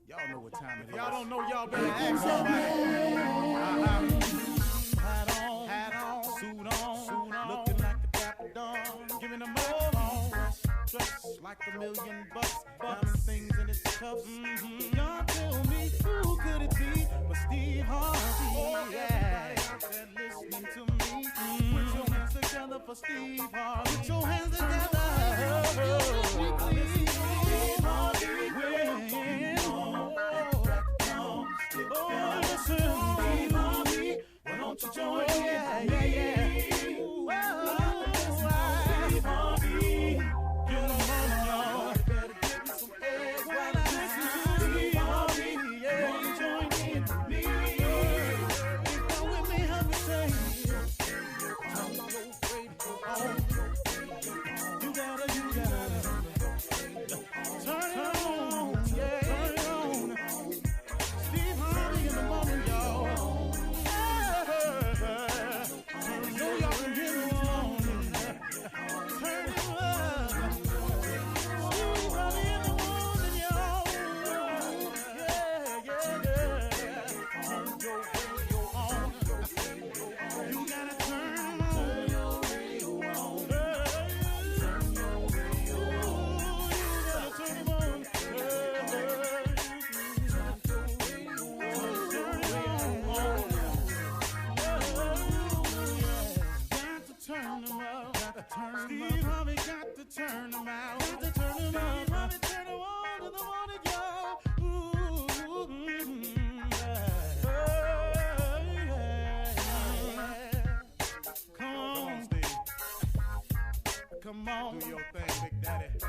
Y'all know what time it is. Y'all don't know, y'all better ask somebody. Hat on, suit on, looking like the Dapper Dawn, giving them all dressed like $1,000,000, diamond things in its cuffs. Y'all tell me who could it be but Steve Harvey? Oh, yeah. Everybody out there listening to me, put your hands together for Steve Harvey. Put your hands together. Steve Harvey win. Oh, listen, Steve Harvey, why don't you join me? Yeah. Steve Harvey, get them on, y'all. Better give me some eggs while I listen to Steve Harvey. Yeah, you join in with me. Come with me, help me say, turn your radio on. You gotta turn it on. Yeah, turn it on. Steve Harvey in the morning, y'all. I know y'all can hear me on. Turn it up. Steve Harvey in the morning, y'all. Yeah. Turn your radio on. You gotta turn your radio on. Turn your radio on. You gotta turn it on. Turn them up, got to turn Steve Harvey got to turn them out, got to turn them up, Steve Harvey turn them on to the morning, y'all. Come on, Steve. Come on, do your thing, Big Daddy.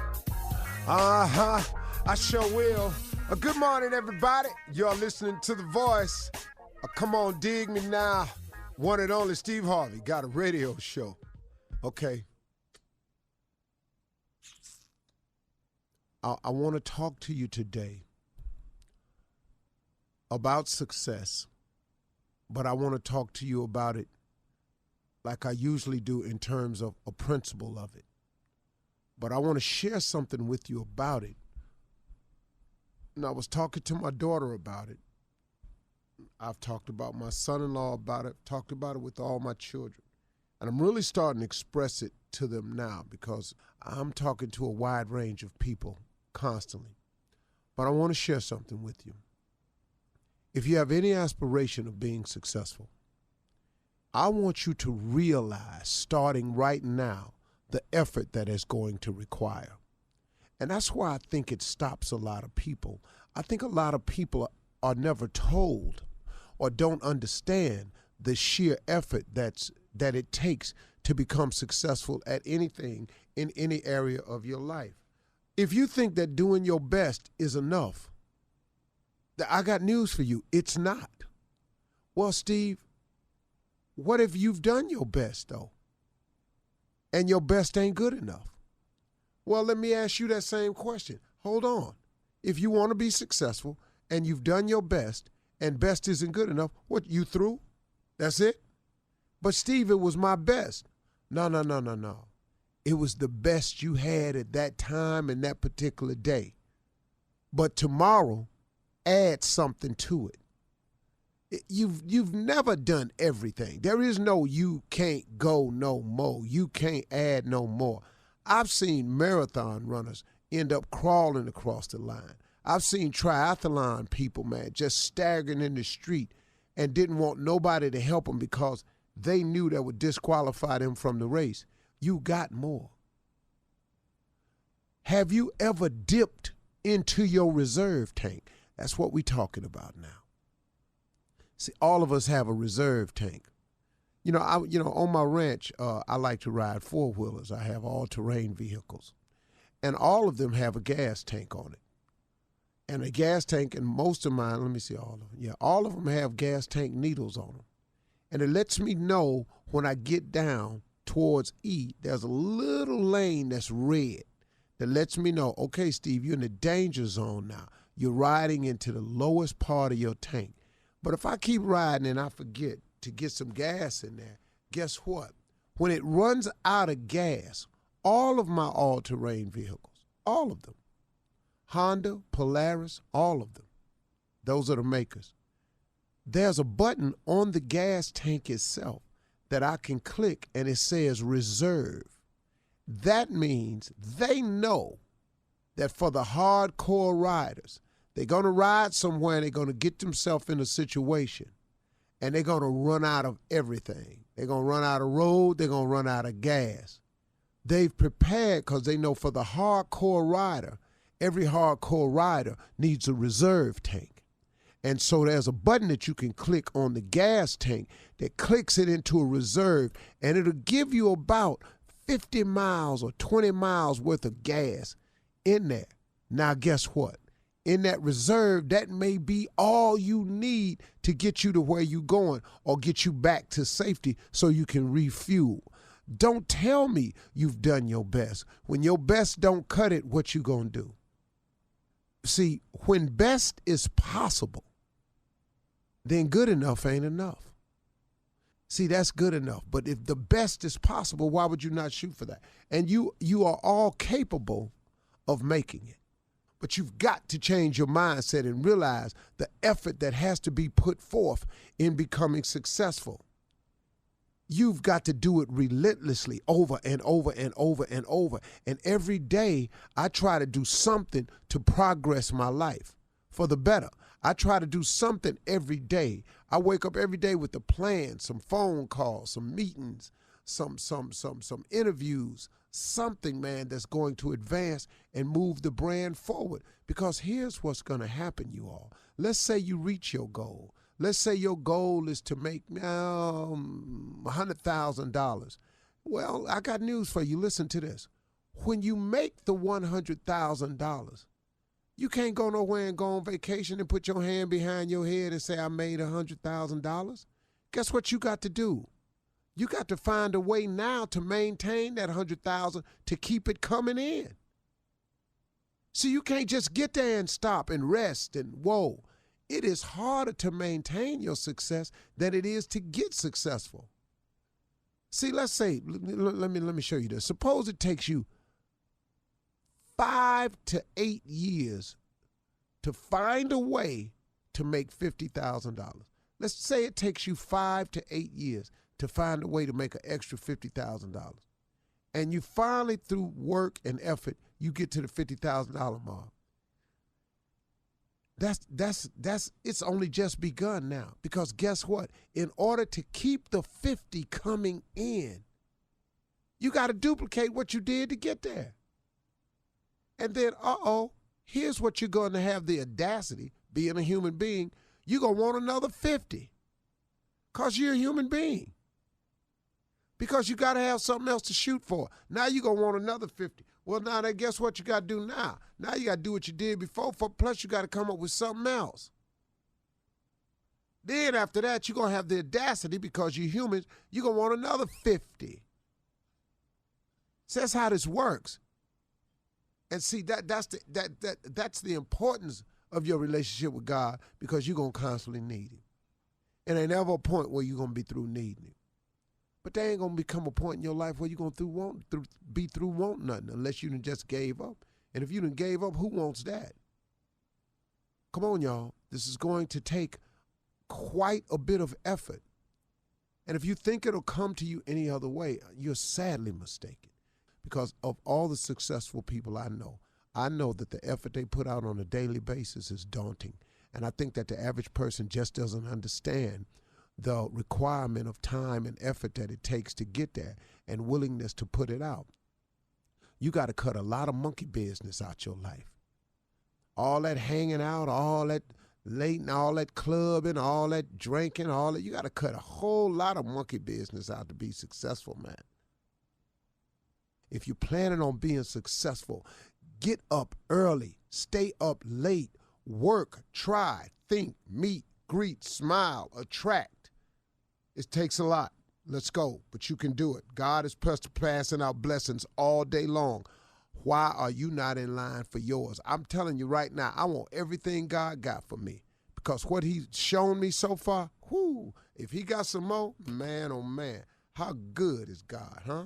I sure will. Good morning, everybody. You're listening to The Voice. Come on, dig me now. One and only Steve Harvey got a radio show. Okay. I want to talk to you today about success, but I want to talk to you about it like I usually do in terms of a principle of it. But I want to share something with you about it. And I was talking to my daughter about it. I've talked about my son-in-law about it, talked about it with all my children. And I'm really starting to express it to them now because I'm talking to a wide range of people constantly. But I want to share something with you. If you have any aspiration of being successful, I want you to realize, starting right now, the effort that it's going to require. And that's why I think it stops a lot of people. I think a lot of people are never told or don't understand the sheer effort that it takes to become successful at anything in any area of your life. If you think that doing your best is enough, I got news for you. It's not. Well, Steve, what if you've done your best, though, and your best ain't good enough? Well, let me ask you that same question. Hold on. If you want to be successful and you've done your best and best isn't good enough, what, you through? That's it? But Steve, it was my best. No. It was the best you had at that time and that particular day. But tomorrow, add something to it. You've never done everything. There is no you can't go no more. You can't add no more. I've seen marathon runners end up crawling across the line. I've seen triathlon people, man, just staggering in the street and didn't want nobody to help them because they knew that would disqualify them from the race. You got more. Have you ever dipped into your reserve tank? That's what we're talking about now. See, all of us have a reserve tank. On my ranch, I like to ride four-wheelers. I have all-terrain vehicles. And all of them have a gas tank on it. And a gas tank, and most of mine, let me see all of them. Yeah, all of them have gas tank needles on them. And it lets me know when I get down towards E, there's a little lane that's red that lets me know, okay, Steve, you're in the danger zone now. You're riding into the lowest part of your tank. But if I keep riding and I forget to get some gas in there, guess what? When it runs out of gas, all of my all-terrain vehicles, all of them, Honda, Polaris, all of them. Those are the makers. There's a button on the gas tank itself that I can click and it says reserve. That means they know that for the hardcore riders, they're going to ride somewhere and they're going to get themselves in a situation and they're going to run out of everything. They're going to run out of road. They're going to run out of gas. They've prepared because they know for the hardcore rider, every hardcore rider needs a reserve tank. And so there's a button that you can click on the gas tank that clicks it into a reserve, and it'll give you about 50 miles or 20 miles worth of gas in there. Now, guess what? In that reserve, that may be all you need to get you to where you're going or get you back to safety so you can refuel. Don't tell me you've done your best. When your best don't cut it, what you gonna do? See, when best is possible, then good enough ain't enough. See, that's good enough. But if the best is possible, why would you not shoot for that? And you are all capable of making it. But you've got to change your mindset and realize the effort that has to be put forth in becoming successful. You've got to do it relentlessly over and over and over and over. And every day I try to do something to progress my life for the better. I try to do something every day. I wake up every day with a plan, some phone calls, some meetings, some interviews, something, man, that's going to advance and move the brand forward. Because here's what's going to happen, you all. Let's say you reach your goal. Let's say your goal is to make $100,000. Well, I got news for you. Listen to this. When you make the $100,000, you can't go nowhere and go on vacation and put your hand behind your head and say, I made $100,000. Guess what you got to do? You got to find a way now to maintain that $100,000 to keep it coming in. See, you can't just get there and stop and rest and whoa. It is harder to maintain your success than it is to get successful. See, let's say, let me show you this. Suppose it takes you 5 to 8 years to find a way to make $50,000. Let's say it takes you 5 to 8 years to find a way to make an extra $50,000. And you finally, through work and effort, you get to the $50,000 mark. It's only just begun now. Because guess what? In order to keep the 50 coming in, you got to duplicate what you did to get there. And then, here's what you're going to have the audacity, being a human being, you're going to want another 50 because you're a human being. Because you got to have something else to shoot for. Now you're going to want another 50. Well, now then guess what you got to do now? Now you got to do what you did before, plus you got to come up with something else. Then after that, you're going to have the audacity because you're humans, you're going to want another 50. So that's how this works. And see, that's the importance of your relationship with God because you're going to constantly need him. And ain't ever a point where you're going to be through needing him. But there ain't going to become a point in your life where you're going to be through wanting nothing unless you done just gave up. And if you done gave up, who wants that? Come on, y'all. This is going to take quite a bit of effort. And if you think it'll come to you any other way, you're sadly mistaken. Because of all the successful people I know that the effort they put out on a daily basis is daunting. And I think that the average person just doesn't understand the requirement of time and effort that it takes to get there and willingness to put it out. You got to cut a lot of monkey business out your life. All that hanging out, all that late and all that clubbing, all that drinking, all that, you got to cut a whole lot of monkey business out to be successful, man. If you're planning on being successful, get up early, stay up late, work, try, think, meet, greet, smile, attract. It takes a lot. Let's go, but you can do it. God is passing out blessings all day long. Why are you not in line for yours? I'm telling you right now, I want everything God got for me because what he's shown me so far, if he got some more, man, oh man, how good is God, huh?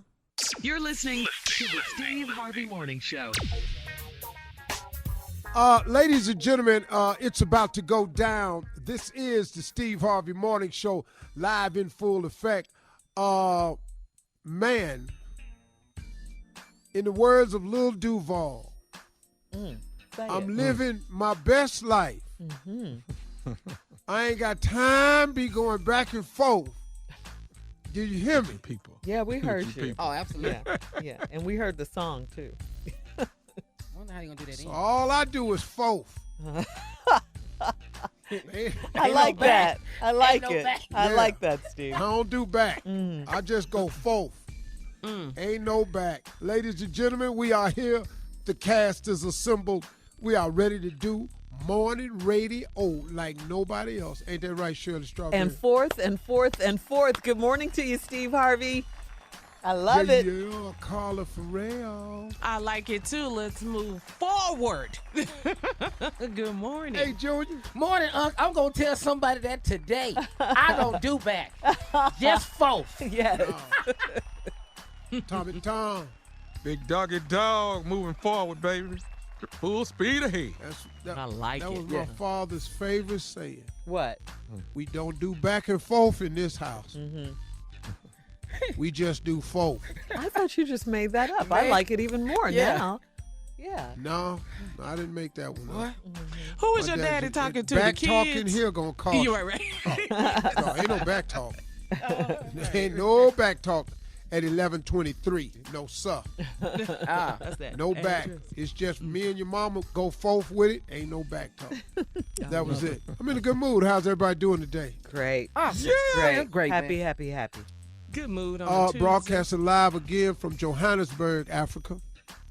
You're listening to the Steve Harvey Morning Show. Ladies and gentlemen, it's about to go down. This is the Steve Harvey Morning Show, live in full effect. Man, in the words of Lil Duval, I'm living my best life. Mm-hmm. I ain't got time be going back and forth. Did you hear me, people? Yeah, we heard you. People. Oh, absolutely. Yeah, and we heard the song, too. I wonder how you going to do that So all I do is forth. I like that. I like it. Back. I like that, Steve. I don't do back. I just go forth. Ain't no back. Ladies and gentlemen, we are here. The cast is assembled. We are ready to do morning radio like nobody else. Ain't that right, Shirley Strawberry? And fourth. Good morning to you, Steve Harvey. I love it. Yeah, Carla Ferrell. I like it too. Let's move forward. Good morning. Hey, Junior. Morning, Unc. I'm going to tell somebody that today. I don't do back. Just forth. Yes. Tommy Tom. Big doggy dog moving forward, baby. Full speed ahead. I like that it. was my father's favorite saying. What? We don't do back and forth in this house. Mm-hmm. We just do forth. I thought you just made that up. I like it even more now. Yeah. No, I didn't make that one up. Who was your daddy talking to? Back the kids? talking here gonna cost you. You right. No, ain't no back talk. Ain't no back talk at 11:23. No, sir. That's that. No back. It's just me and your mama go forth with it. Ain't no back talk. That was it. I'm in a good mood. How's everybody doing today? Great. Awesome. Great. Great, Happy, man. happy. Good mood on a Tuesday. Broadcasting live again from Johannesburg, Africa.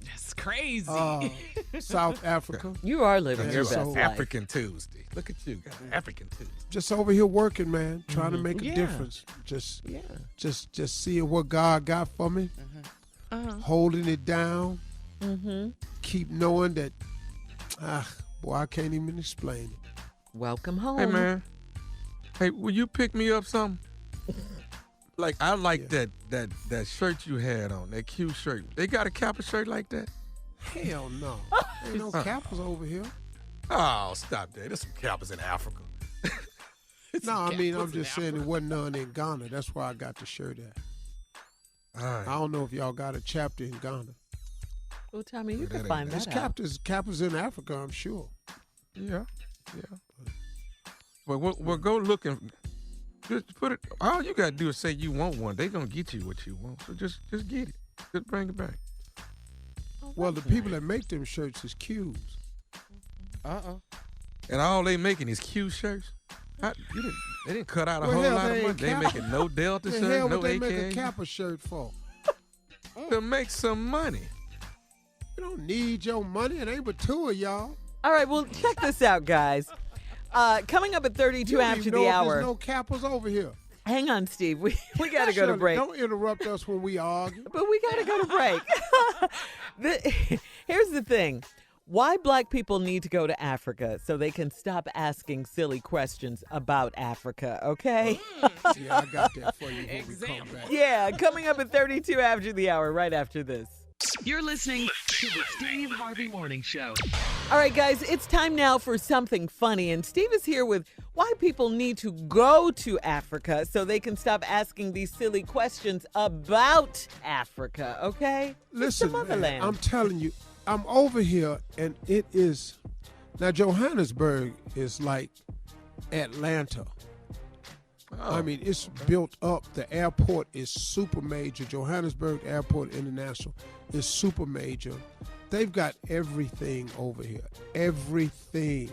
That's crazy. South Africa. You are living your so best life. African Tuesday. Look at you guys. African Tuesday. Just over here working, man, trying to make a difference. Just seeing what God got for me, holding it down. Keep knowing that, boy, I can't even explain it. Welcome home. Hey, man. Hey, will you pick me up something? Like, I like that shirt you had on, that cute shirt. They got a Kappa shirt like that? Hell no. Ain't no Kappas over here. Oh, stop that. There's some Kappas in Africa. No, I mean, I'm just saying there wasn't none in Ghana. That's why I got the shirt at. All right. I don't know if y'all got a chapter in Ghana. Well, Tommy, you can that find There's that out. Kappas in Africa, I'm sure. Yeah. But we'll go looking. Just put it. All you gotta do is say you want one. They gonna get you what you want. So just get it. Just bring it back. Well, the people that make them shirts is Q's. And all they making is Q shirts. They didn't cut out a Well, whole hell, lot they of money. ain't They Kappa. making no Delta The shirt, hell no would they make a AK. Kappa shirt for? To make some money. We don't need your money. It ain't but two of y'all. All right, well, check this out, guys. Coming up at 32 You don't after even the know if hour. There's no Kappas over here. Hang on, Steve. We got to go to Shirley, break. Don't interrupt us when we argue. But we got to go to break. Here's the thing. Why black people need to go to Africa so they can stop asking silly questions about Africa, okay? Yeah, I got that for you when we come back. Yeah, coming up at 32 after the hour, right after this. You're listening to the Steve Harvey Morning Show. All right, guys, it's time now for something funny. And Steve is here with why people need to go to Africa so they can stop asking these silly questions about Africa, okay? Listen, it's the motherland. man, I'm telling you, I'm over here, and it is... Now, Johannesburg is like Atlanta. I mean, it's built up. The airport is super major. Johannesburg Airport International is super major. They've got everything over here. Everything.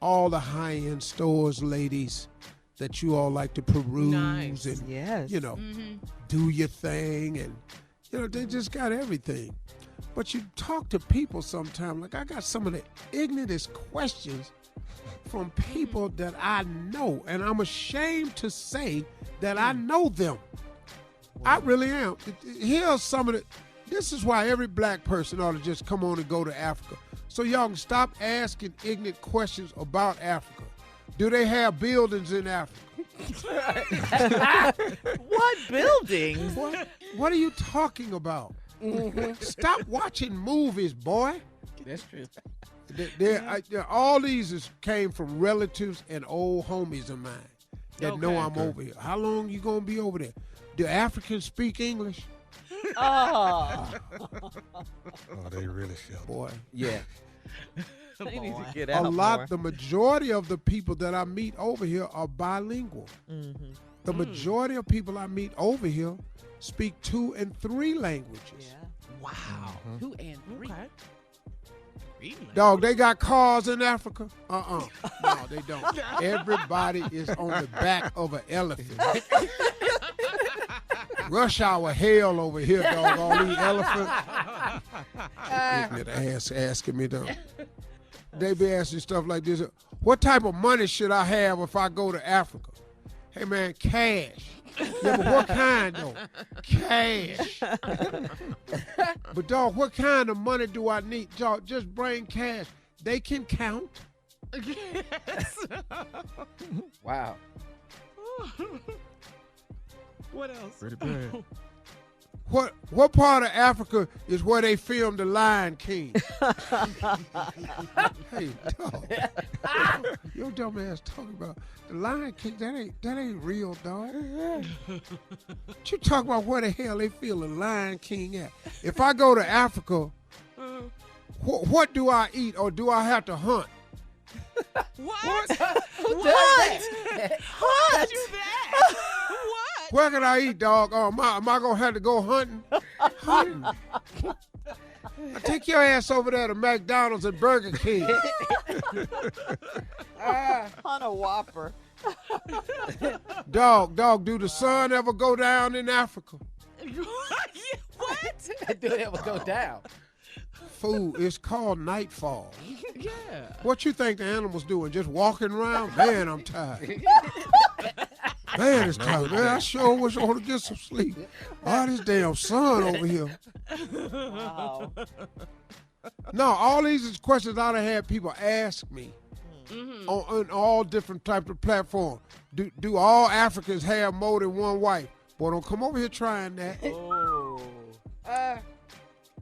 All the high-end stores, ladies, that you all like to peruse and, Yes. you know, do your thing. And, you know, they just got everything. But you talk to people sometimes, like I got some of the ignorantest questions from people that I know, and I'm ashamed to say that I know them. I really am. Here's some of the... This is why every black person ought to just come on and go to Africa. So y'all can stop asking ignorant questions about Africa. Do they have buildings in Africa? What buildings? What are you talking about? Stop watching movies, boy. That's true. All these came from relatives and old homies of mine that know I'm over here. How long you gonna be over there? Do Africans speak English? Oh, they really should. Boy, Yeah. they need to get out a more. lot. The majority of the people that I meet over here are bilingual. Mm-hmm. The majority of people I meet over here speak 2 and 3 languages. Yeah. Wow. 2 and 3. Dog, they got cars in Africa? No, they don't. Everybody is on the back of an elephant. Rush hour hell over here, dog. All these elephants. Ignorant ass asking me, though. They be asking stuff like this. What type of money should I have if I go to Africa? Hey, man, cash. Yeah, but what kind, though? Cash. But, dog, what kind of money do I need? Dog, just bring cash. They can count. Yes. Wow. What else? Pretty bad. What part of Africa is where they filmed The Lion King? Hey, dog. Your dumb ass talking about The Lion King. That ain't real, dog. What you talking about where the hell they film The Lion King at? If I go to Africa, what do I eat or do I have to hunt? What? Who does What? that? What? You that? What? Where can I eat, dog? Oh, am I going to have to go hunting? Hunting. Take your ass over there to McDonald's and Burger King. On a Whopper. Dog, do the sun ever go down in Africa? What? Do it ever go down? Fool, it's called nightfall. Yeah. What you think the animals doing? Just walking around? Man, I'm tired. Man, it's tired. Man, I sure wish I would to get some sleep. All this damn sun over here. Wow. No, all these is questions I'd have had people ask me on all different types of platforms. Do all Africans have more than one wife? Boy, don't come over here trying that. Oh.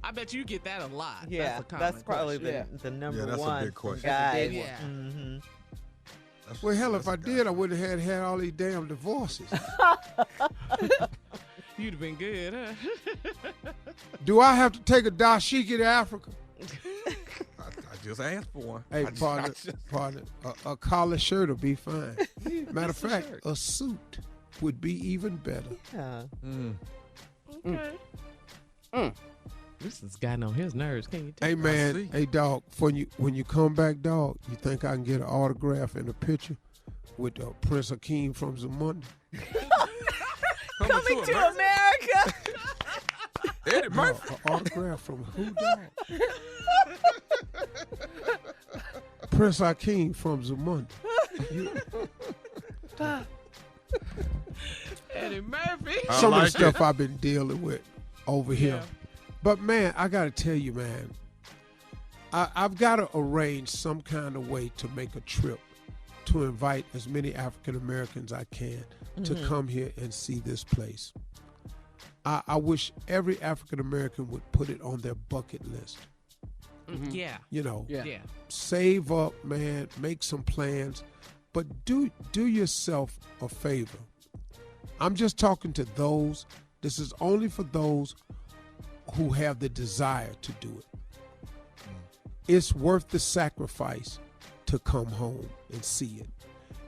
I bet you get that a lot. Yeah, that's, a that's probably question. the number Yeah, that's a one big from question. guys. Yeah. Mm-hmm. Well, hell, if I did, I wouldn't have had all these damn divorces. You'd have been good, huh? Do I have to take a dashiki to Africa? I just asked for one. Hey, I just- partner, a collar shirt will be fine. Matter of fact, a suit would be even better. Yeah. Okay. This has gotten on his nerves. Can you tell? Hey, see. man, hey, dog, when you come back, dog, you think I can get an autograph and a picture with Prince Hakeem from Zamunda? Coming to America. Eddie No, Murphy. an autograph from who, dog? Prince Hakeem from Zamunda. Eddie Murphy. I Some of the like stuff I've been dealing with over here. Yeah. But, man, I got to tell you, man, I've got to arrange some kind of way to make a trip to invite as many African Americans I can to come here and see this place. I wish every African American would put it on their bucket list. Yeah. You know, Yeah. Yeah. save up, man, make some plans, but do yourself a favor. I'm just talking to those. This is only for those who have the desire to do it. It's worth the sacrifice to come home and see it.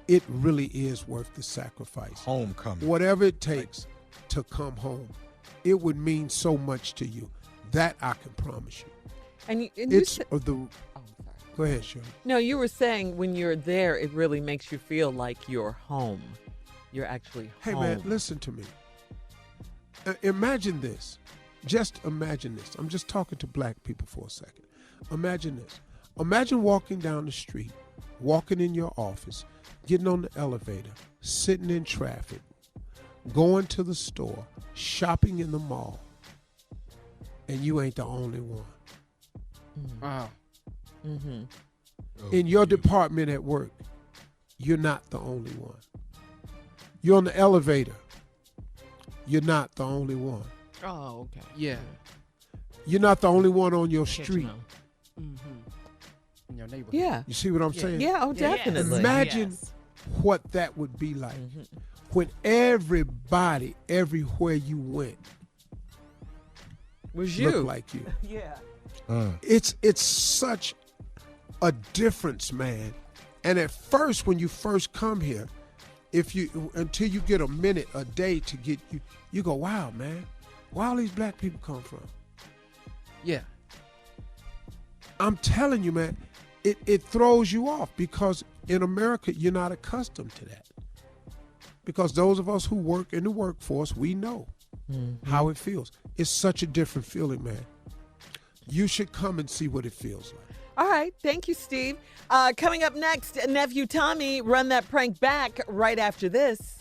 It really is worth the sacrifice. Homecoming. Whatever it takes to come home, it would mean so much to you. That I can promise you. And you It's said- the. oh, sorry. Go ahead, Shirley. No, you were saying when you're there, it really makes you feel like you're home. You're actually Hey, home. man, listen to me. Imagine this. Just imagine this. I'm just talking to black people for a second. Imagine this. Imagine walking down the street, walking in your office, getting on the elevator, sitting in traffic, going to the store, shopping in the mall, and you ain't the only one. Wow. Mm-hmm. Oh, In your you- department at work, you're not the only one. You're on the elevator. You're not the only one. Oh, okay. Yeah. You're not the only one on your Catching street. on. neighborhood. Yeah. You see what I'm saying? Yeah, oh, definitely. Imagine Yes. what that would be like when everybody, everywhere you went, Was you. looked like you. Yeah. It's such a difference, man. And at first, when you first come here, until you get a minute a day to get you go, wow, man, where all these black people come from? Yeah. I'm telling you, man, it throws you off because in America, you're not accustomed to that. Because those of us who work in the workforce, we know how it feels. It's such a different feeling, man. You should come and see what it feels like. All right. Thank you, Steve. Coming up next, Nephew Tommy, run that prank back right after this.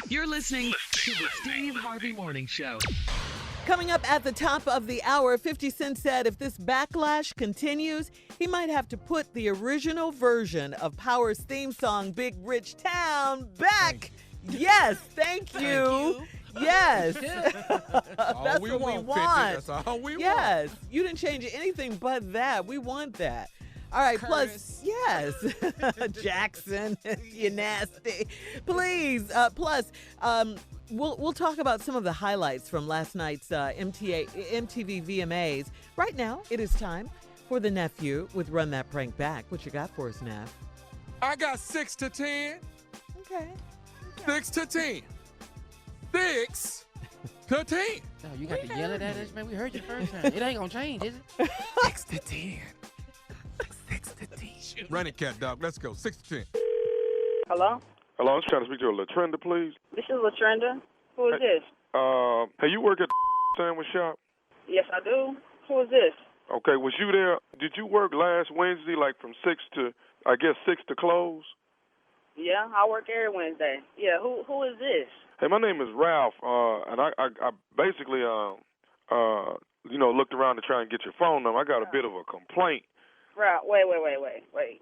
You're listening to the Steve Harvey Morning Show. Coming up at the top of the hour, 50 Cent said if this backlash continues, he might have to put the original version of Power's theme song, Big Rich Town, back. Yes, thank you. Yes. That's we what we want, 50. want. That's all we want. Yes. You didn't change anything but that. We want that. All right, Curtis. plus, yes. Jackson, you nasty. Please, plus, we'll talk about some of the highlights from last night's MTV VMAs. Right now, it is time for the Nephew with Run That Prank Back. What you got for us, Neff? I got 6 to 10. Okay. 6 to 10. 6 to 10. No, you got to yell it at us, man. We heard you first time. It ain't gonna change, is it? 6 to 10. 6 to 10. Run it, cat dog. Let's go. 6 to 10. Hello? Hello, I was trying to speak to Latrenda, please. This is Latrenda. Who is this? Hey, you work at the sandwich shop? Yes, I do. Who is this? Okay, was you there? Did you work last Wednesday, like from 6 to, I guess, 6 to close? Yeah, I work every Wednesday. Yeah, who is this? Hey, my name is Ralph, and I basically, looked around to try and get your phone number. I got a bit of a complaint. Right, wait.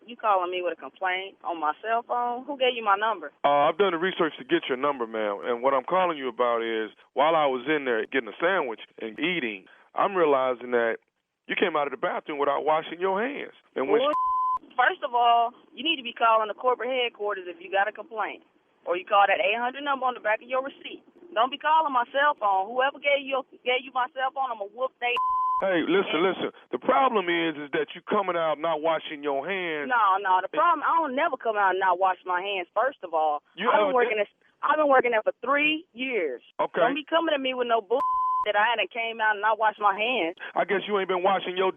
You calling me with a complaint on my cell phone? Who gave you my number? I've done the research to get your number, ma'am, and what I'm calling you about is while I was in there getting a sandwich and eating, I'm realizing that you came out of the bathroom without washing your hands. And when First of all, you need to be calling the corporate headquarters if you got a complaint. Or you call that 800 number on the back of your receipt. Don't be calling my cell phone. Whoever gave you my cell phone, I'm going to whoop they. Hey, listen. The problem is that you coming out not washing your hands. No. The problem, I don't never come out and not wash my hands, first of all. I've been working there for 3 years. Okay. Don't be coming at me with no bull that I hadn't came out and not washed my hands. I guess you ain't been washing your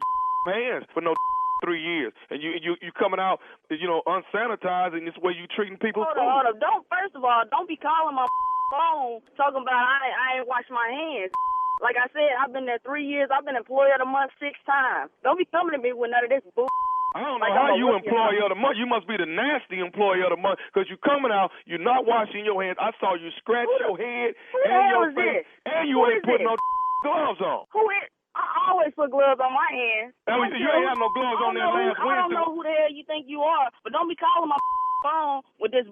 hands for no 3 years. And you coming out, unsanitized, and this way you treating people. Hold on. First of all, don't be calling my phone talking about I ain't washed my hands. Like I said, I've been there 3 years. I've been employee of the month 6 times. Don't be coming at me with none of this bull. I don't know how you employee of the month. You must be the nasty employee of the month because you coming out, you're not washing your hands. I saw you scratch your head and your face, and you ain't putting no gloves on. Who is? I always put gloves on my hands. You ain't have no gloves on there last Wednesday. I don't know who the hell you think you are, but don't be calling my phone with this.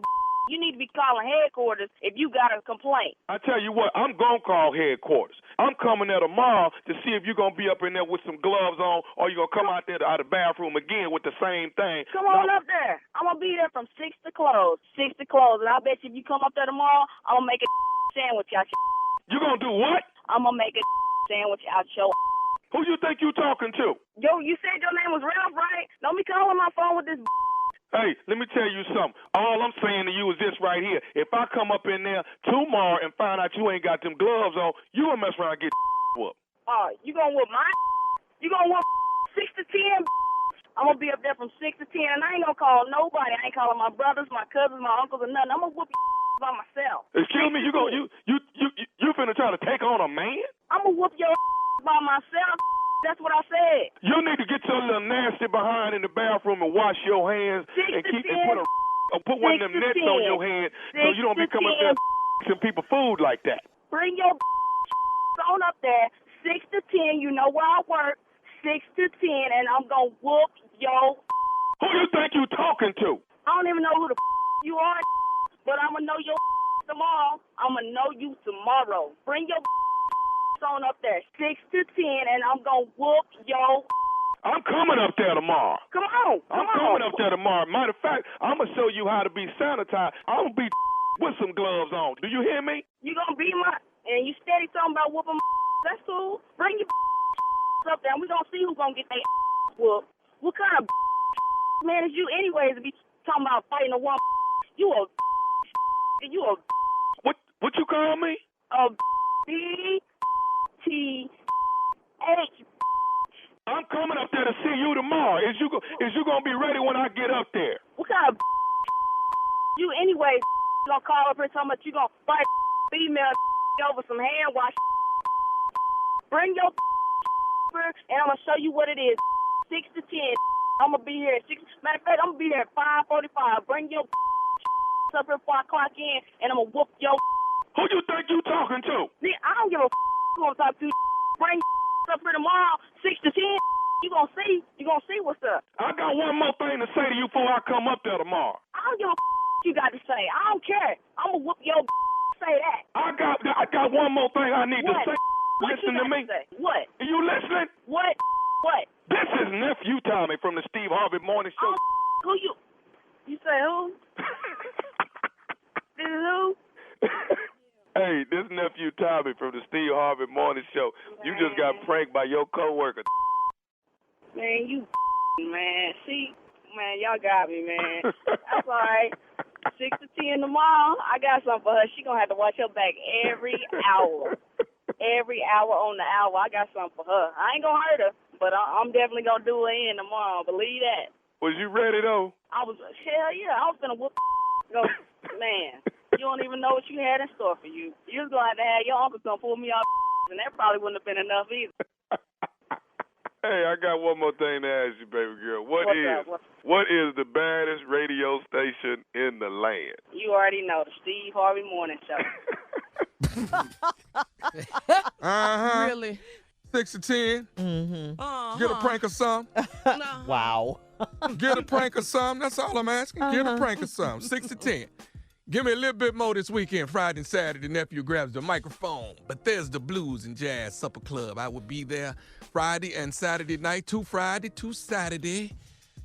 You need to be calling headquarters if you got a complaint. I tell you what, I'm going to call headquarters. I'm coming there tomorrow to see if you're going to be up in there with some gloves on or you're going to come out there out of the bathroom again with the same thing. Come on up there. I'm going to be there from 6 to close. 6 to close. And I bet you if you come up there tomorrow, I'm going to make a sandwich out your. You going to do what? I'm going to make a sandwich out your. Who you think you talking to? Yo, you said your name was Ralph, right? Don't be calling my phone with this. Hey, let me tell you something. All I'm saying to you is this right here. If I come up in there tomorrow and find out you ain't got them gloves on, you gonna mess around and get whooped. Oh, you gonna whoop my? You gonna whoop 6 to 10? I'm gonna be up there from 6 to 10, and I ain't gonna call nobody. I ain't calling my brothers, my cousins, my uncles, or nothing. I'm gonna whoop by myself. Excuse me, you finna try to take on a man? I'm gonna whoop your by myself. That's what I said. You need to get your little nasty behind in the bathroom and wash your hands and put one of them nets on your hand so you don't be coming up there some people food like that. Bring your on up there, 6 to 10. You know where I work, 6 to 10, and I'm gonna whoop your. Who you think you talking to? I don't even know who the you are, but I'm gonna know your tomorrow. I'm gonna know you tomorrow. Bring your on up there, 6 to 10, and I'm gonna whoop your. I'm coming up there tomorrow. tomorrow. Come on. I'm coming up there tomorrow. Matter of fact, I'm going to show you how to be sanitized. I'm going to be with some gloves on. Do you hear me? You going to be and you steady talking about whooping my that's cool. Bring your up there and we going to see who's going to get their whooped. What kind of man is you anyways to be talking about fighting a woman? You a What you call me? A B-T-H. I'm coming up there to see you tomorrow. Is you gonna be ready when I get up there? What kind of you anyways gonna call up here talking about you gonna fight female over some hand wash? Bring your and I'm gonna show you what it is. 6 to 10. I'm gonna be here at 6. Matter of fact, I'm gonna be here at 5:45. Bring your up here before I clock in, and I'm gonna whoop your. Who you think you talking to? I don't give a who I'm talking to. Bring up here tomorrow, 6 to 10. You gonna see what's up. I got one more thing to say to you before I come up there tomorrow. I don't give a you got to say. I don't care. I'm gonna whoop your. Say that. I got one more thing I need to say. What Listen to me. What? Are you listening? What? This is Nephew Tommy from the Steve Harvey Morning Show. Who you? You say who? This is who? Hey, this is Nephew Tommy from the Steve Harvey Morning Show. Man. You just got pranked by your coworker. Man, you man. See, man, y'all got me, man. That's all right. 6 to 10 tomorrow. I got something for her. She gonna have to watch her back every hour. Every hour on the hour. I got something for her. I ain't gonna hurt her, but I'm definitely gonna do her in tomorrow. Believe that. Was you ready though? Hell yeah. I was gonna whoop. Go, man. You don't even know what you had in store for you. You was gonna have to have your uncle come pull me off, and that probably wouldn't have been enough either. Hey, I got one more thing to ask you, baby girl. What is the baddest radio station in the land? You already know, the Steve Harvey Morning Show. Really? 6 to 10. Mm-hmm. Get a prank or something. Wow. Get a prank or something. That's all I'm asking. Get a prank or something. 6 to 10. Give me a little bit more this weekend. Friday and Saturday, Nephew grabs the microphone. Bethesda Blues and Jazz Supper Club. I will be there Friday and Saturday night. 2 Friday, 2 Saturday.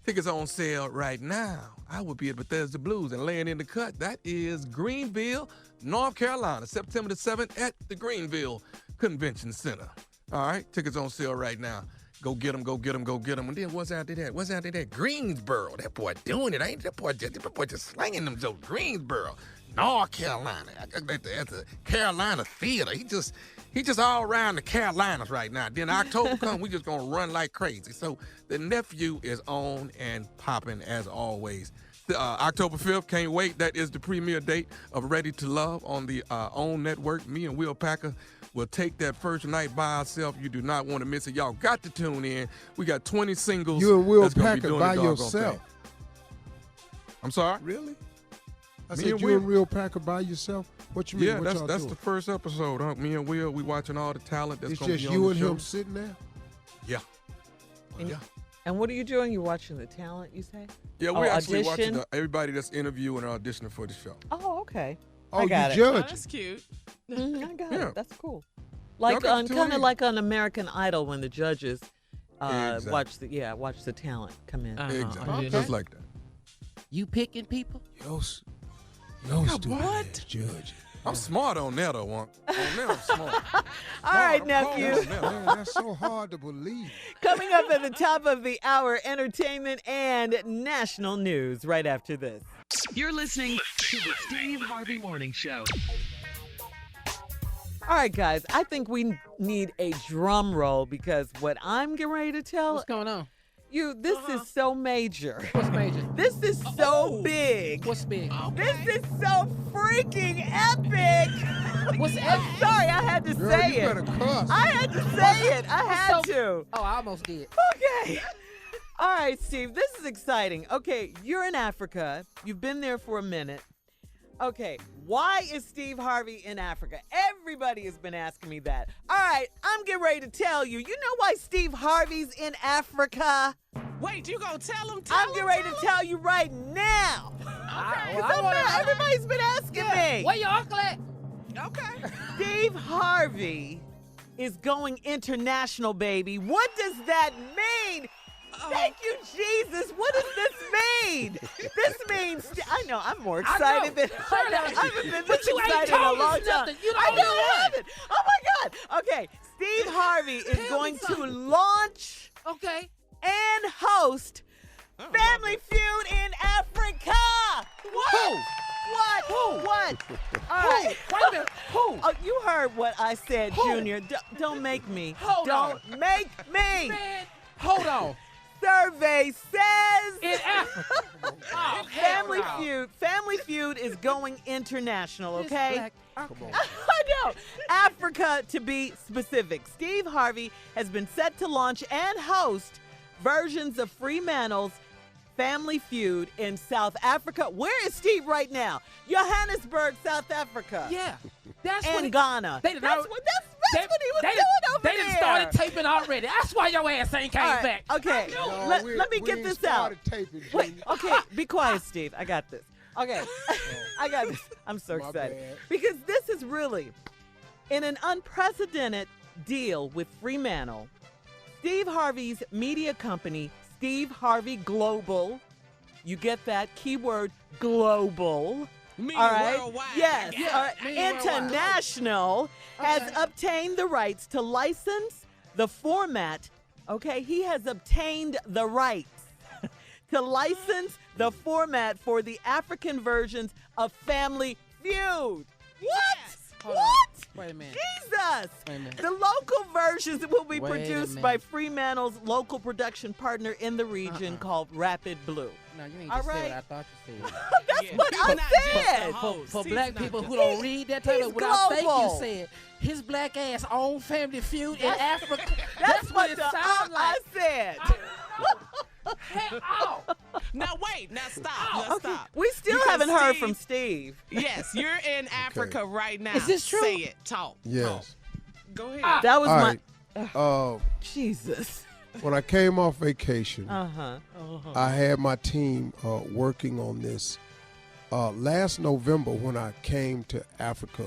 Tickets on sale right now. I will be at Bethesda Blues and laying in the cut. That is Greenville, North Carolina, September the 7th at the Greenville Convention Center. All right, tickets on sale right now. Go get them, go get them, go get them. And then what's after that? Greensboro. That boy doing it, ain't that boy just slanging them jokes. Greensboro, North Carolina, at the Carolina Theater. He just all around the Carolinas right now. Then October come, we just gonna run like crazy. So the Nephew is on and popping as always. October 5th, can't wait. That is the premiere date of Ready to Love on the OWN network. Me and Will Packer will take that first night by ourselves. You do not want to miss it. Y'all got to tune in. We got 20 singles. You and Will that's gonna Packer be doing by the doggone yourself. thing. I'm sorry? Really? I Me said and you Will. and Will Packer by yourself? What you mean? Yeah, what that's the first episode. Huh? Me and Will, we watching all the talent that's It's going to just be on you the and show. him sitting there? Yeah. Yeah. And what are you doing? You watching the talent, you say? Yeah, we're actually audition? watching everybody that's interviewing and auditioning for the show. Oh, okay. Oh, I got you it. judge. That's cute. I got Yeah. it. That's cool. Like got on to tune kind of in. like on American Idol when the judges Exactly. watch the talent come in. Exactly. Okay. Just like that. You picking people? Yo, what? Judge. I'm smart on that, though, Wonk. On that, I'm smart. All right, I'm nephew. cold on that. Man, that's so hard to believe. Coming up at the top of the hour, entertainment and national news right after this. You're listening to the Steve Harvey Morning Show. All right, guys, I think we need a drum roll because what I'm getting ready to tell What's going on? you, this is so major. What's major? This is so big. What's big? This is so freaking epic. What's I'm epic? sorry, I had to Girl, say you it. better cuss. I had to say it. I had so- to. Oh, I almost did. Okay. All right, Steve, this is exciting. Okay, you're in Africa. You've been there for a minute. Okay, why is Steve Harvey in Africa? Everybody has been asking me that. All right, I'm getting ready to tell you. You know why Steve Harvey's in Africa? Wait, you gonna tell him? I'm getting ready to tell you right now. Okay. Because everybody's been asking me. Where your uncle at? Okay. Steve Harvey is going international, baby. What does that mean? Thank you, Jesus. What does this mean? This means I know I'm more excited than I haven't been this excited in a long time. I haven't. Oh my God. Okay, Steve Harvey is going to launch and host Family Feud in Africa. What? What? All right. Wait a minute. Who? Oh, you heard what I said, Junior. Don't make me. Don't make me. Man, hold on. Survey says In Africa. Oh, Family Feud is going international, okay? Come on. I know. Africa, to be specific. Steve Harvey has been set to launch and host versions of Fremantle's Family Feud in South Africa. Where is Steve right now? Johannesburg, South Africa. Yeah. That's and what Ghana. That's what he was doing over They there. done started taping already. That's why your ass ain't came back. Okay, let me get this out. Taping, Wait, okay, be quiet, Steve. I got this. Okay, I got this. I'm so excited. bad. Because this is really, in an unprecedented deal with Fremantle, Steve Harvey's media company, Steve Harvey Global, you get that keyword global. Me All right. worldwide. Yes. Yeah. All right. International has obtained the rights to license the format. Okay. He has obtained the rights to license the format for the African versions of Family Feud. What? Wait a minute. Jesus! Wait a minute. The local versions will be Wait a produced minute. by Fremantle's local production partner in the region called Rapid Blue. No, you ain't All just said right. what I thought you said. That's Yeah. what He's I not just the said. host. For He's black not people just- who don't read that type he's of what I think global. you said, his black ass own Family Feud in Africa. That's what it the sounds like. I said. Hey, oh. Now wait. Now stop. Let's stop. We still Because haven't heard Steve- from Steve. Yes, you're in Africa right now. Is this true? Say it. Talk. Yes. Go ahead. That was All my right. Jesus. When I came off vacation, Uh-huh. I had my team working on this. Last November, when I came to Africa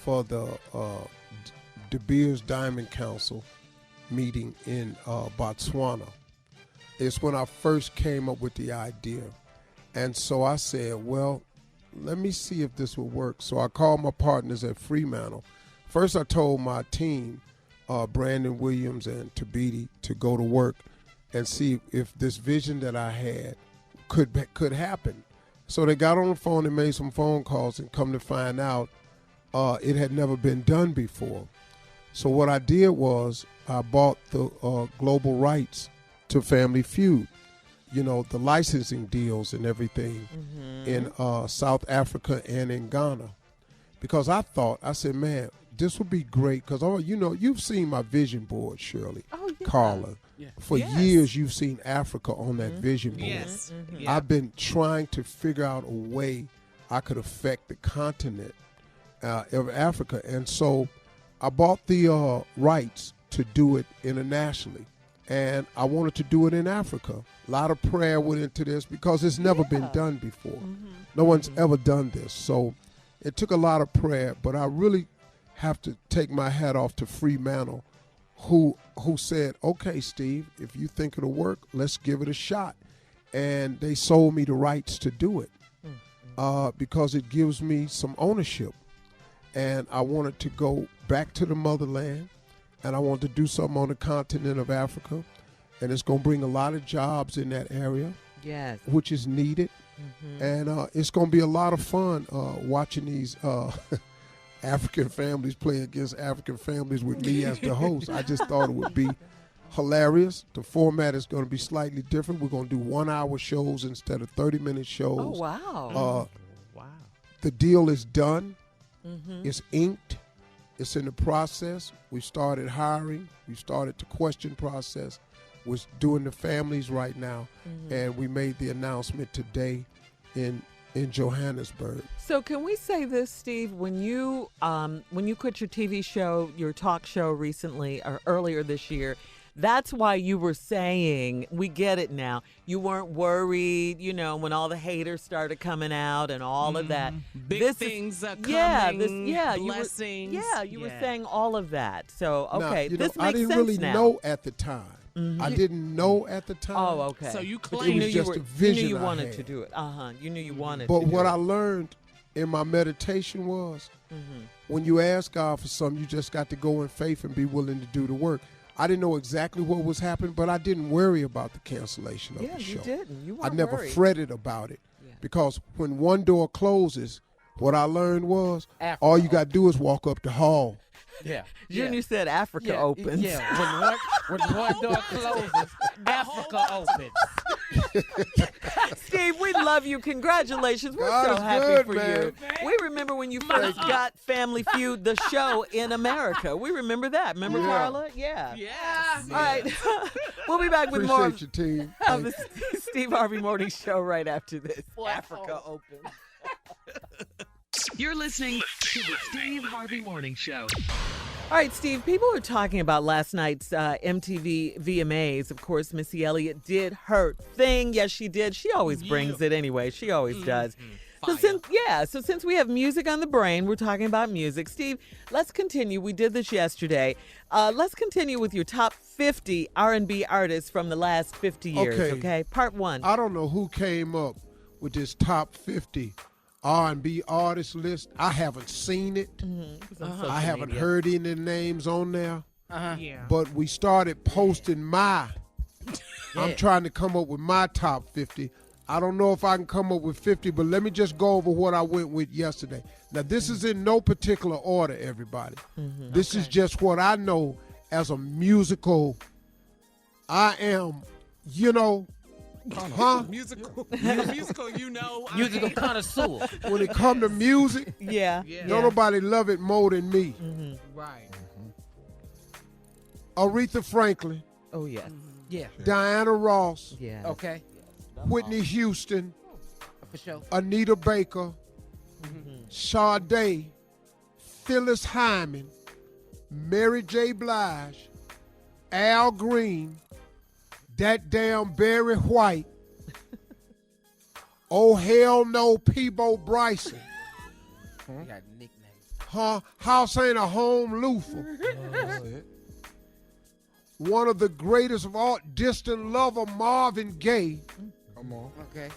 for the De Beers Diamond Council meeting in Botswana, it's when I first came up with the idea. And so I said, well, let me see if this will work. So I called my partners at Fremantle. First, I told my team, Brandon Williams and Tabiti, to go to work and see if this vision that I had could happen. So they got on the phone and made some phone calls, and come to find out it had never been done before. So what I did was I bought the global rights to Family Feud, the licensing deals and everything in South Africa and in Ghana. Because I said, man, this would be great, because you've seen my vision board, Shirley, Carla. Yeah. For years, you've seen Africa on that vision board. Yes. I've been trying to figure out a way I could affect the continent of Africa, and so I bought the rights to do it internationally, and I wanted to do it in Africa. A lot of prayer went into this because it's never been done before. No one's ever done this, so it took a lot of prayer, but I really have to take my hat off to Fremantle, who said, okay, Steve, if you think it'll work, let's give it a shot. And they sold me the rights to do it because it gives me some ownership. And I wanted to go back to the motherland, and I want to do something on the continent of Africa. And it's going to bring a lot of jobs in that area, Yes. which is needed. And it's going to be a lot of fun watching these African families play against African families with me as the host. I just thought it would be hilarious. The format is going to be slightly different. We're going to do 1-hour shows instead of 30-minute shows. Oh, wow. Wow. The deal is done. It's inked. It's in the process. We started hiring. We started the question process. We're doing the families right now. And we made the announcement today in Johannesburg. So can we say this, Steve? When you quit your TV show, your talk show recently or earlier this year, that's why you were saying, we get it now, you weren't worried, when all the haters started coming out and all of that. Big things are coming. Blessings. You were saying all of that. So, okay, Now, this makes I didn't sense really now. know at the time. I didn't know at the time. Oh, okay. So you It claim was just a vision you knew you I wanted had. to do it. You knew you wanted But to do what it. I learned in my meditation was when you ask God for something, you just got to go in faith and be willing to do the work. I didn't know exactly what was happening, but I didn't worry about the cancellation of the show. you didn't. You I weren't never worried. fretted about it Yeah. because when one door closes, what I learned was Africa all you got to do is walk up the hall. Yeah. Junior said Africa opens. Yeah, when one door closes, Africa opens. Steve, we love you. Congratulations. We're God so is happy good, for man. you. We remember when you first got Family Feud, the show in America. We remember that. Remember, Yeah. Carla? Yeah. Yes. All right. We'll be back with more Appreciate your team. of the Steve Harvey Morning Show right after this. Africa opens. You're listening to the Steve Harvey Morning Show. All right, Steve, people were talking about last night's MTV VMAs. Of course, Missy Elliott did her thing. Yes, she did. She always brings it anyway. She always does. So since we have music on the brain, we're talking about music. Steve, let's continue. We did this yesterday. Let's continue with your top 50 R&B artists from the last 50 years, okay? Part one. I don't know who came up with this top 50 R&B artist list. I haven't seen it. I haven't heard any names on there. Yeah. But we started posting I'm trying to come up with my top 50. I don't know if I can come up with 50, but let me just go over what I went with yesterday. Now, this is in no particular order, everybody. This is just what I know as a musical. I am, Musical, you know. Musical connoisseur. when it come to music, Yeah. don't nobody love it more than me. Right. Aretha Franklin, Oh, yes. Yeah. Diana Ross, Yeah. Okay. Whitney Houston, For sure. Anita Baker, Sade, Phyllis Hyman, Mary J. Blige, Al Green, that damn Barry White, oh hell no, Peebo Bryson, You got nicknames. House Ain't a Home Luther, one of the greatest of all, Distant Lover Marvin Gaye, Come on. Okay.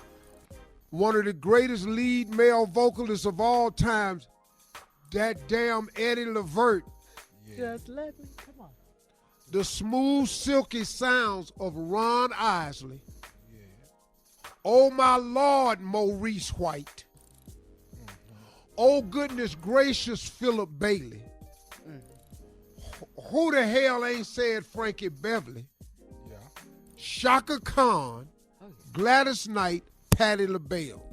one of the greatest lead male vocalists of all times, that damn Eddie Levert, Just let me. Come on. the smooth, silky sounds of Ron Isley. Oh, my Lord, Maurice White. Oh, goodness gracious, Philip Bailey. Who the hell ain't said Frankie Beverly? Shaka Khan, Gladys Knight, Patti LaBelle.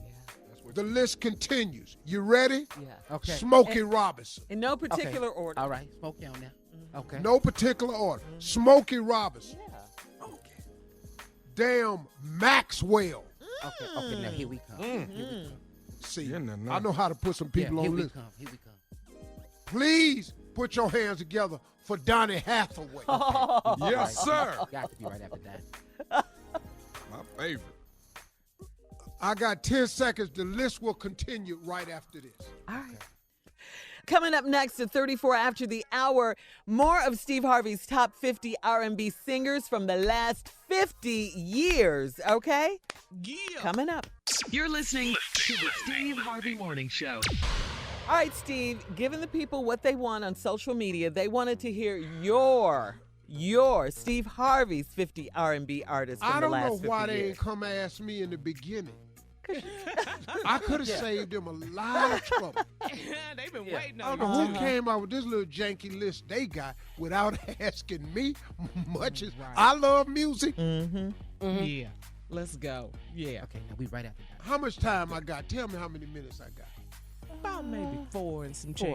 The list continues. You ready? Yeah. Okay. Smokey Robinson. In no particular order. All right. Smokey on there. Okay. No particular order. Smokey Robinson. Yeah. Damn Maxwell. Okay. Now here we come. Here we come. See, Yeah, no. I know how to put some people Here on we list. come. Here we come. Please put your hands together for Donny Hathaway. Yes, sir. Got to be right after that. My favorite. I got 10 seconds. The list will continue right after this. All right. Coming up next at 34 after the hour, more of Steve Harvey's top 50 R&B singers from the last 50 years, okay? Yeah. Coming up. You're listening to the Steve Harvey Morning Show. All right, Steve, giving the people what they want on social media, they wanted to hear your Steve Harvey's 50 R&B artists from I the don't last know 50 why they years. ain't come ask me in the beginning. I could have saved them a lot of trouble. They've been waiting I on don't know you. who came out with this little janky list they got without asking me much as I love music. Yeah. Let's go. Yeah. Okay. Now we right after that. How much time I got? Tell me how many minutes I got. About maybe 4 and some change.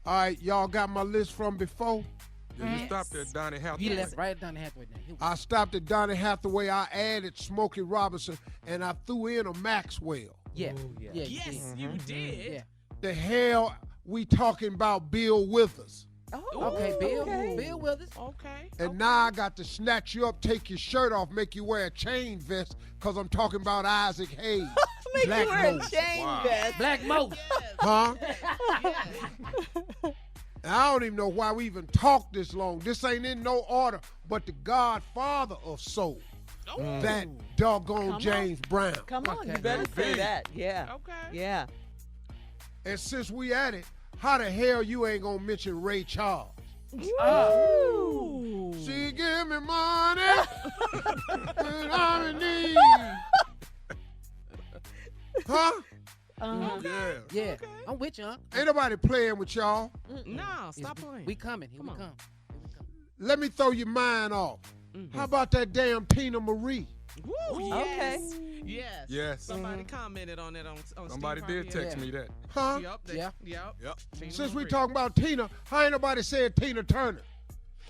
All right, y'all got my list from before? Yeah, you stopped at Donny Hathaway. You left right down the halfway now. Here we I stopped at Donny Hathaway. I added Smokey Robinson, and I threw in a Maxwell. Yeah. Yeah. you Yes, did. you did. Yeah. The hell we talking about Bill Withers. Oh, Okay, Bill. okay. Bill Withers. Okay. And now I got to snatch you up, take your shirt off, make you wear a chain vest, because I'm talking about Isaac Hayes. Make Black you wear a Rose. chain vest. Black Mo. Huh? And I don't even know why we even talked this long. This ain't in no order, but the godfather of soul. Oh. That doggone Come James Brown. Come on, you Okay. better say that. Yeah. Okay. Yeah. And since we at it, how the hell you ain't gonna mention Ray Charles? Ooh. She give me money when I'm in need. Huh? Yeah. Yeah, I'm with you, huh? Ain't nobody playing with y'all. No, stop playing. We coming. Here Come we on. come. Let me throw your mind off. How about that damn Tina Marie? Woo, Okay. yes. Yes. Yes. Somebody commented on it on Somebody Steve did Harvey. text me that. Huh? Yep. Yeah. Yep. Tina Since we Marie. talking about Tina, how ain't nobody said Tina Turner?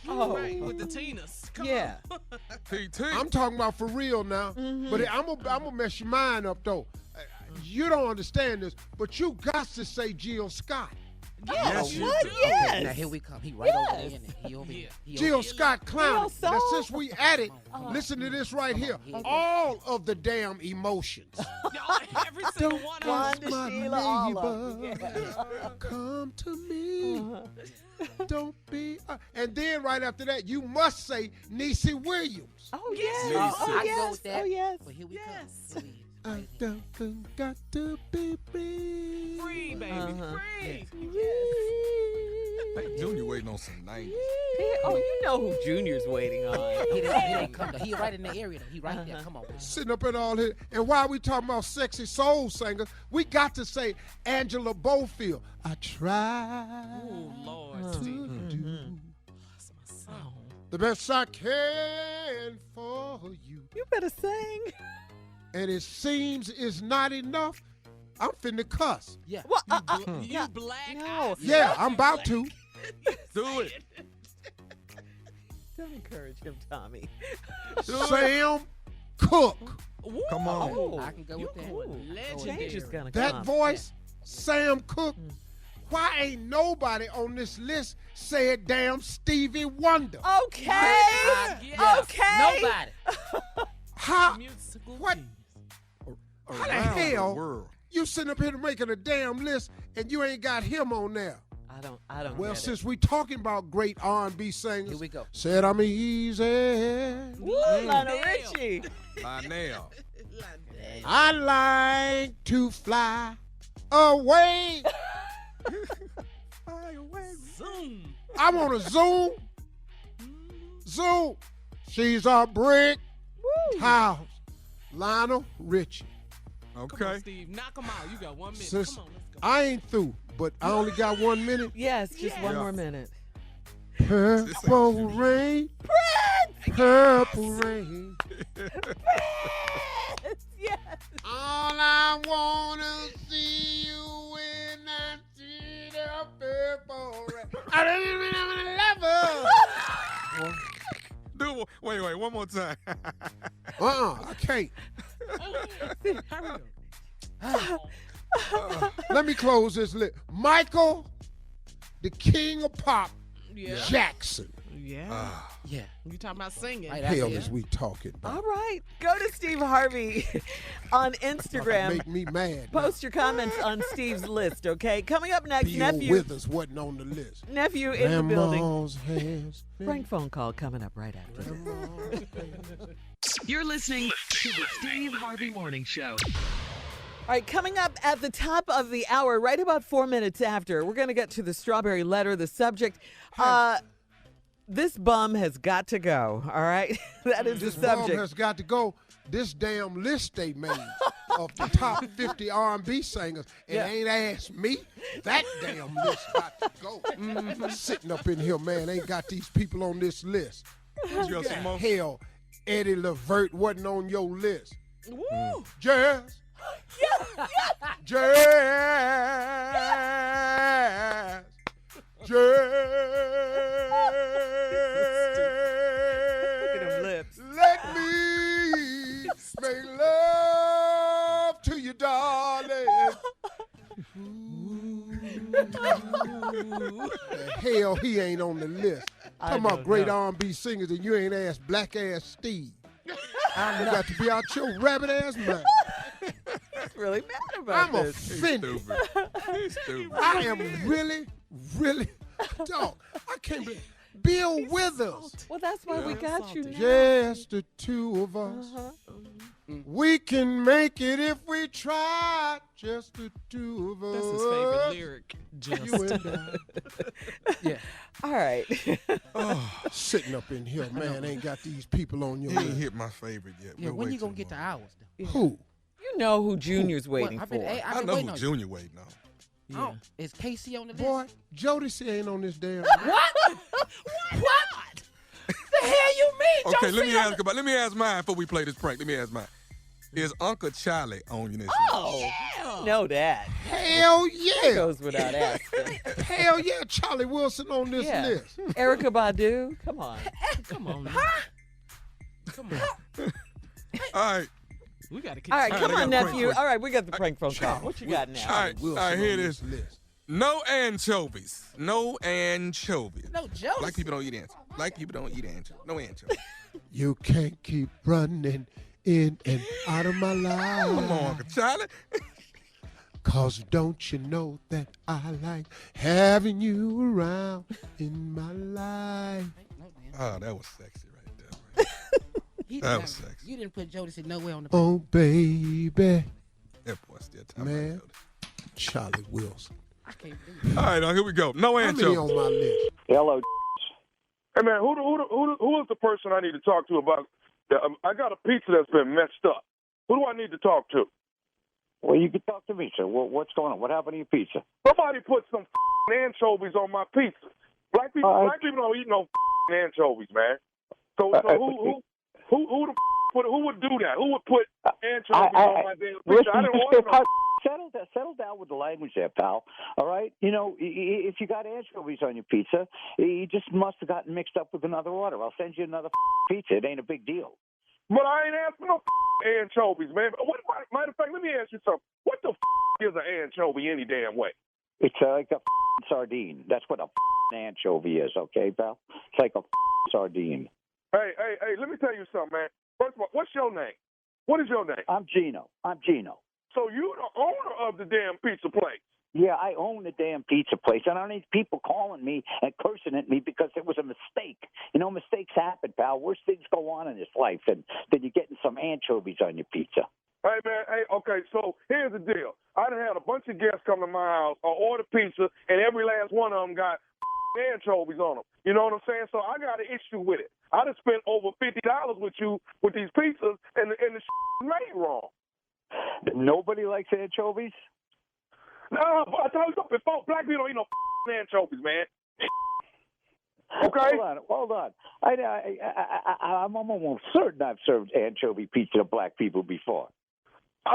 Oh. Right, with the Tinas. Come Yeah. on. TT. I'm talking about for real now. But I'm gonna mess your mind up though. You don't understand this, but you got to say Jill Scott. Yes, you What? do. Yes. Now here we come. He right over there. Isn't he? He over here. He over Jill Scott clown. Real Now soul. since we at it, listen to this right here. All of the damn emotions. Every single one of Wanda, them. Sheila, all of them. Come to me. Don't be. And then right after that, you must say Niecy Williams. Oh, yes. Lisa. Oh, I can go yes. with that. Oh, yes. Well, here we Yes. come. Here we- I don't got to be free. Free, baby. Uh-huh. Free. I think Junior waiting on some 90s. Oh, you know who Junior's waiting on. He didn't come though. He right in the area though. He right there. Come on. Sitting up in all here. And while we talking about sexy soul singers, we got to say Angela Bofield. I tried Oh, Lord. to Steve. do That's my song. the best I can for you. You better sing. And it seems it's not enough. I'm finna cuss. Yeah. What? You black. No. Yeah, I'm about to. Do it. Don't encourage him, Tommy. Sam Cooke. Come on. Oh, I can go with that. Ooh, Legendary. change is gonna That come. voice, Sam Cooke. Why ain't nobody on this list said damn Stevie Wonder? Okay. Yeah. Okay. Nobody. How, Musical what? keys. how the Around hell world. you sitting up here making a damn list and you ain't got him on there? I don't Well, get since we talking about great R&B singers, Here we go. said I'm easy. it. Woo, Lionel Damn. Richie. By now. I like to fly away. Zoom. I want to zoom. Zoom. She's a brick Woo. house. Lionel Richie. Come on, Okay. Steve. Knock them out. You got 1 minute. Since Come on, let's go. I ain't through, but I only got 1 minute. Yes, just one Yeah. more minute. Purple rain. Purple rain. Yes. All I wanna see you when I see the purple rain. I don't even have a Do wait, one more time. I can't. Hurry up. Let me close this list. Michael, the king of pop, Yeah. Jackson. Yeah. Yeah. You talking about singing? Right Hell after is we talking about? All right. Go to Steve Harvey on Instagram. Make me mad. now. Post your comments on Steve's list, okay? Coming up next, P.O. Nephew Withers wasn't on the list. in the building. Grandma's hands. Prank phone call coming up right after this. You're listening to the Steve Harvey Morning Show. All right, coming up at the top of the hour, right about 4 minutes after, we're going to get to the strawberry letter, the subject. This bum has got to go, all right? That is This the bum subject. has got to go. This damn list they made of the top 50 R&B singers and Yeah. ain't asked me. That damn list got to go. Sitting up in here, man, ain't got these people on this list. You got some more? Hell, Eddie Levert wasn't on your list. Woo. Jazz. Jazz. Look at them lips. Let me make love to you, darling. The hell, he ain't on the list. Talking about don't great know. R&B singers, and you ain't asked black ass Steve. You got to be out your rabbit ass mind. He's really mad about I'm this. offended. He's stupid. I am really, dog. I can't believe Bill Withers. Well, that's why we got you now. Just the two of us. We can make it if we try. Just the two of us. That's his favorite lyric. Just. You and I. Yeah. All right. Sitting up in here, man, ain't got these people on your You ain't list. hit my favorite yet. Yeah, We'll when wait you gonna till get the tomorrow. hours, though? Who? You know who Junior's waiting I've for. been, I I've been know waiting who on Junior waiting on. you. Yeah. Oh, is Casey on the list? Boy, Jodeci ain't on this damn. What? What? The hell you mean? Okay, Josie let me ask mine before we play this prank. Let me ask mine. Is Uncle Charlie on your list? Oh, you know that. Hell That yeah. goes without asking. Hell yeah, Charlie Wilson on this Yeah. list. Erica Badu, come on. Come on. Now. Come on. All right. We got to keep All right, All come right, I on, got a prank nephew. for you. All right, we got the prank phone call. What you got now? All right, Wilson here on it is. this list. No anchovies. No anchovies. No, Josie. Black people don't eat anchovies. Black people don't eat anchovies. No anchovies. You can't keep running in and out of my life. Come on, Uncle Charlie. 'Cause don't you know that I like having you around in my life. Oh, that was sexy right there. That was sexy. You didn't put Jodeci nowhere on the. Oh, baby. That boy still talking Man. about Charlie Wilson. I can't believe it. All right, now here we go. No How many anchovies. on my list? Hello. Hey man, who is the person I need to talk to about? I got a pizza that's been messed up. Who do I need to talk to? Well, you can talk to me, sir. What's going on? What happened to your pizza? Somebody put some anchovies on my pizza. Black people don't eat no anchovies, man. So who would do that? Who would put anchovies on my damn pizza? I didn't want no. Settle down with the language there, pal. All right? You know, if you got anchovies on your pizza, you just must have gotten mixed up with another order. I'll send you another pizza. It ain't a big deal. But I ain't asking no anchovies, man. Matter of fact, let me ask you something. What the is an anchovy any damn way? It's like a sardine. That's what a anchovy is, okay, pal? It's like a sardine. Hey, let me tell you something, man. First of all, what's your name? What is your name? I'm Gino. So you're the owner of the damn pizza place. Yeah, I own the damn pizza place, and I don't need people calling me and cursing at me because it was a mistake. You know, mistakes happen, pal. Worse things go on in this life than you getting some anchovies on your pizza. Hey, man, okay, so here's the deal. I done had a bunch of guests come to my house or order pizza, and every last one of them got anchovies on them. You know what I'm saying? So I got an issue with it. I done spent over $50 with you with these pizzas, and the made wrong. Nobody likes anchovies? No, I told you before, black people don't eat no anchovies, man. Okay? Hold on. I'm almost certain I've served anchovy pizza to black people before.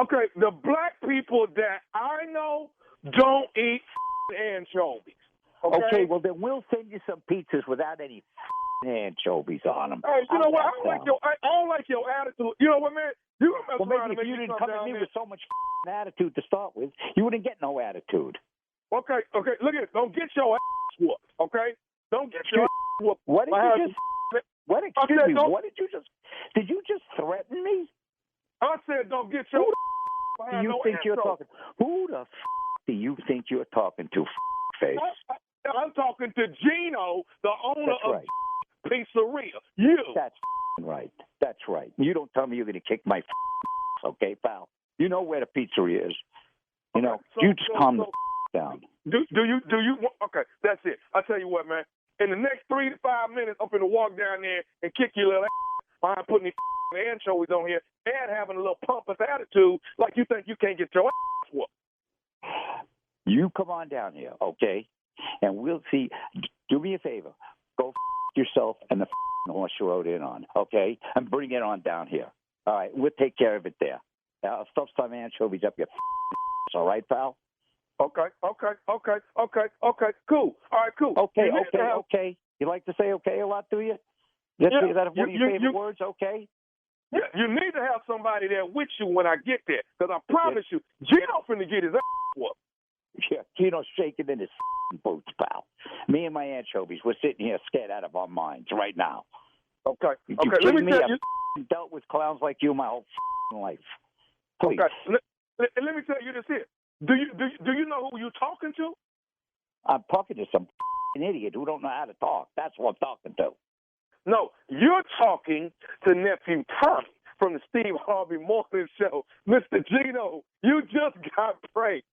Okay, the black people that I know don't eat anchovies. Okay, well then we'll send you some pizzas without any anchovies on them. Hey, you know what? I don't like your attitude. You know what, man? You gonna mess around and maybe if make you me didn't come come at down me there. with so much attitude to start with, you wouldn't get no attitude. Okay, look at it. Don't get your ass whooped, okay? Don't get your ass whooped. What did you just did you just threaten me? I said don't get your do you think you're talking? Who the do you think you're talking to, face? I'm talking to Gino, the owner That's of right. Pizzeria. You. That's right. That's right. You don't tell me you're going to kick my okay, pal? You know where the pizzeria is. You know, you just calm down. Do you? Okay, that's it. I tell you what, man. In the next 3 to 5 minutes, I'm finna walk down there and kick your little ass behind putting these anchovies on here and having a little pompous attitude like you think you can't get your ass whooped. You come on down here, okay? And we'll see. Do me a favor. Go yourself and the horse you rode in on, okay? And bring it on down here. All right, we'll take care of it there. I'll stuff some anchovies up your all right, pal? Okay. Cool. All right, cool. Okay. You like to say okay a lot, do you? Is that one of your favorite words, okay? Yeah, you need to have somebody there with you when I get there, because I promise you, Gino finna get his ass whooped. Yeah, Gino's shaking in his boots, pal. Me and my anchovies, we're sitting here scared out of our minds right now. Okay. You Let me tell you. I've dealt with clowns like you my whole life. Please. Okay. Let me tell you this here. Do you know who you're talking to? I'm talking to some an idiot who don't know how to talk. That's what I'm talking to. No, you're talking to Nephew Tommy from the Steve Harvey Morning Show. Mr. Gino, you just got pranked.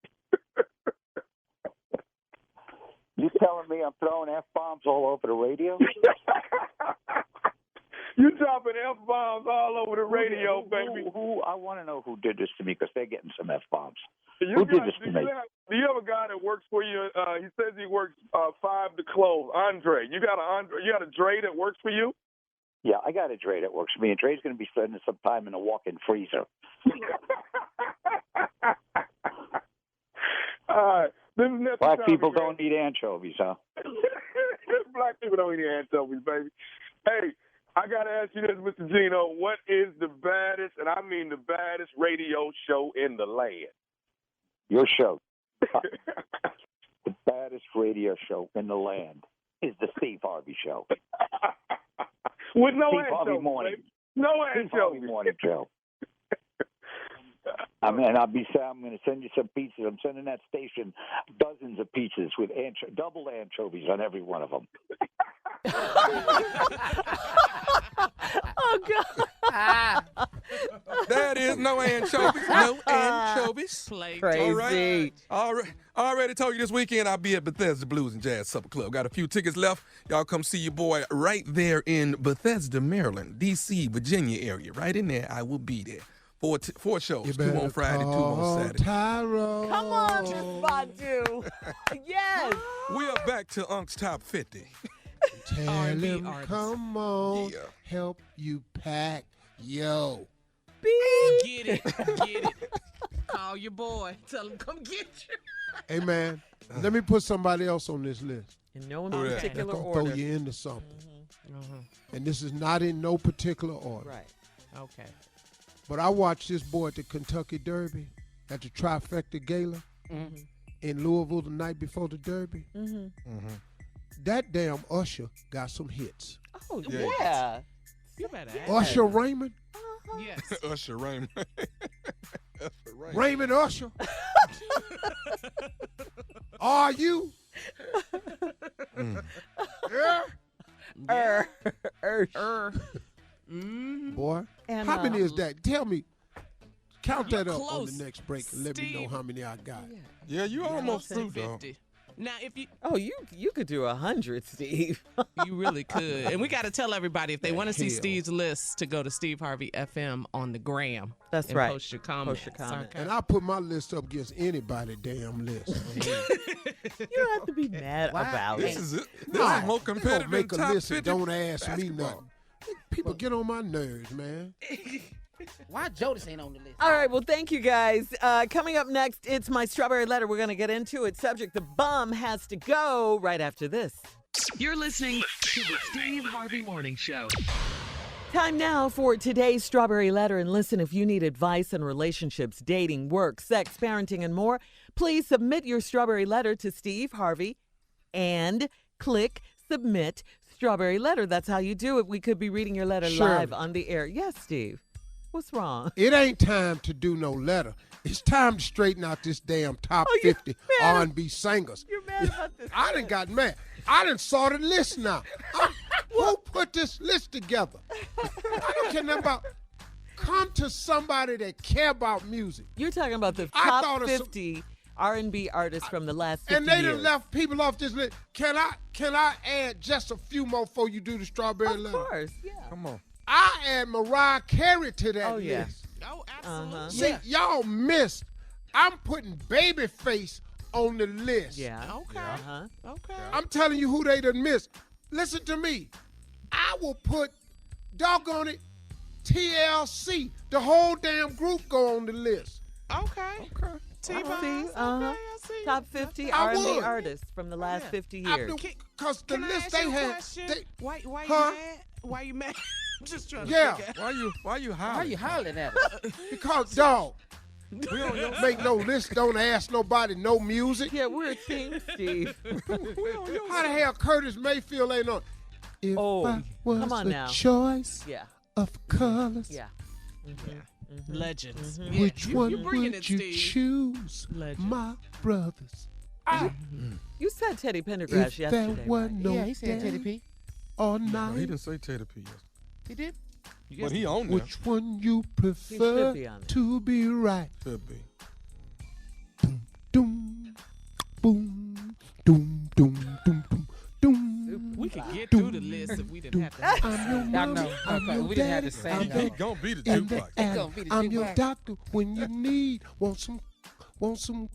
You telling me I'm throwing F-bombs all over the radio? You dropping F-bombs all over the radio, baby. Who? I want to know who did this to me because they're getting some F-bombs. Who did this to me? Do you have a guy that works for you? He says he works 5 to close. Andre. You got a Dre that works for you? Yeah, I got a Dre that works for me, and Dre's going to be spending some time in the walk-in freezer. All right. This is Nephew Black Tommy, people man. don't eat anchovies, huh? Black people don't eat anchovies, baby. Hey, I got to ask you this, Mr. Gino. What is the baddest, and I mean the baddest radio show in the land? Your show. The baddest radio show in the land is the Steve Harvey Show. With no Steve Harvey anchovies, Morning. baby. No Steve Harvey anchovies. Morning Show. I'm going to send you some pizzas. I'm sending that station dozens of pizzas with double anchovies on every one of them. Oh, God. That is no anchovies. No anchovies. Crazy. All right. I already told you this weekend I'll be at Bethesda Blues and Jazz Supper Club. Got a few tickets left. Y'all come see your boy right there in Bethesda, Maryland, D.C., Virginia area. Right in there, I will be there. Four shows, 2 on Friday, 2 on Saturday. Tyrone. Come on, Miss Badu. Yes. We are back to Unc's Top 50. Tell R&B him, artist. come on, Yeah. help you pack. Yo. Get it. Call your boy. Tell him come get you. Hey, man, let me put somebody else on this list. In no Who that? particular That's going to order. throw you into something. And this is not in no particular order. Right. Okay. But I watched this boy at the Kentucky Derby, at the Trifecta Gala in Louisville the night before the Derby. That damn Usher got some hits. Oh, Yeah. yeah. You better ask. Usher Raymond. Yes. Usher Raymond. Raymond Usher. Are you? Yeah. Boy, And, how many is that? Tell me. Count You're that up on close, the next break and let me know Steve. how many I got. Yeah, you almost through, though. 50. Now, if you Oh, you could do 100, Steve. you really could, and we got to tell everybody if they want to see hell. Steve's list to go to Steve Harvey FM on the gram. That's and right. Post your comments. Post your comments. And I put my list up against anybody damn list. You don't have to be mad about This it. is it. This is more Don't competitive make than a top list 50 and don't ask me basketball. nothing. People get on my nerves, man. Why Jodis ain't on the list? All right, well, thank you guys. Coming up next, it's my strawberry letter. We're going to get into it. Subject, the bum has to go right after this. You're listening to the Steve Harvey Morning Show. Time now for today's strawberry letter. And listen, if you need advice on relationships, dating, work, sex, parenting, and more, please submit your strawberry letter to Steve Harvey and click submit strawberry letter. That's how you do it. We could be reading your letter Shirley. live on the air. Yes, Steve. What's wrong? It ain't time to do no letter. It's time to straighten out this damn top Oh, you 50 mad? R&B singers. You're mad about this. I done got mad. I done saw the list now. Who put this list together? I don't care nothing about. Come to somebody that care about music. You're talking about the I top thought of some- 50 R&B artists from the last 50 And they years. done left people off this list. Can I add just a few more before you do the strawberry Of letter? course, yeah. Come on. I add Mariah Carey to that Oh, yeah. list. Oh, absolutely. See, y'all missed. I'm putting Babyface on the list. Yeah. Okay. Uh-huh. Okay. I'm telling you who they done missed. Listen to me. I will put, doggone it, TLC. The whole damn group go on the list. Okay. T-Boz. See, Okay, I see. Top 50 I R&B would. artists from the last 50 I years. do, because the Can I list ask they you a had. question? They, Why you Huh? mad? Why you mad? I'm just trying to Yeah. figure out. Why you Why hollering? you hollering at us? because, dog, we don't make no list, don't ask nobody, no music. Yeah, we're a team, Steve. How the hell Curtis Mayfield ain't on? If Oh, I was come on a now. choice Yeah. of colors, Yeah. Legends. which one you bringing would it, you Steve. choose? Legend. My brothers You said Teddy Pendergrass If yesterday. there were right? no Yeah, he said Teddy P. All No, night. he didn't say Teddy P. He did. But he on there. Which one you should prefer be on it. to be right? Could be. Doom, boom, doom, doom, doom, doom, doom. We could get through the list if we didn't have to. I'm your I mama, know. I'm Okay, your we didn't have daddy, to sing I'm that. He your gonna be the and the jukebox. alley. gonna be the I'm your jukebox. doctor when you need. Want some.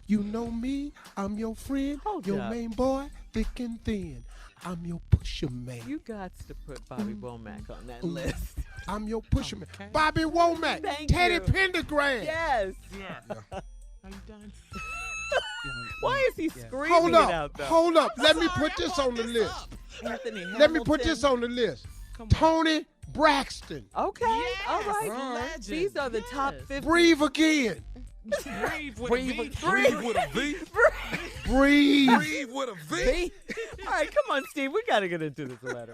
You know me. I'm your friend. Hold your up. main boy, thick and thin. I'm your pusher man. You got to put Bobby Womack on that list. I'm your pusher man. Bobby Womack. Thank Teddy you. Pendergrass. Yes. Yeah. Are you done? Why is he screaming Hold it up. out, though? Hold up. Let me Sorry, put I this brought on the this list. up. Anthony Let me put this Hamilton. on the list. Come on. Tony Braxton. Okay. All right. Legend. These are the top Yes. 50. Breathe again. Breathe with Breathe a V. Breathe with a V. Breathe. Breathe with a V. All right, come on, Steve. We got to get into this letter.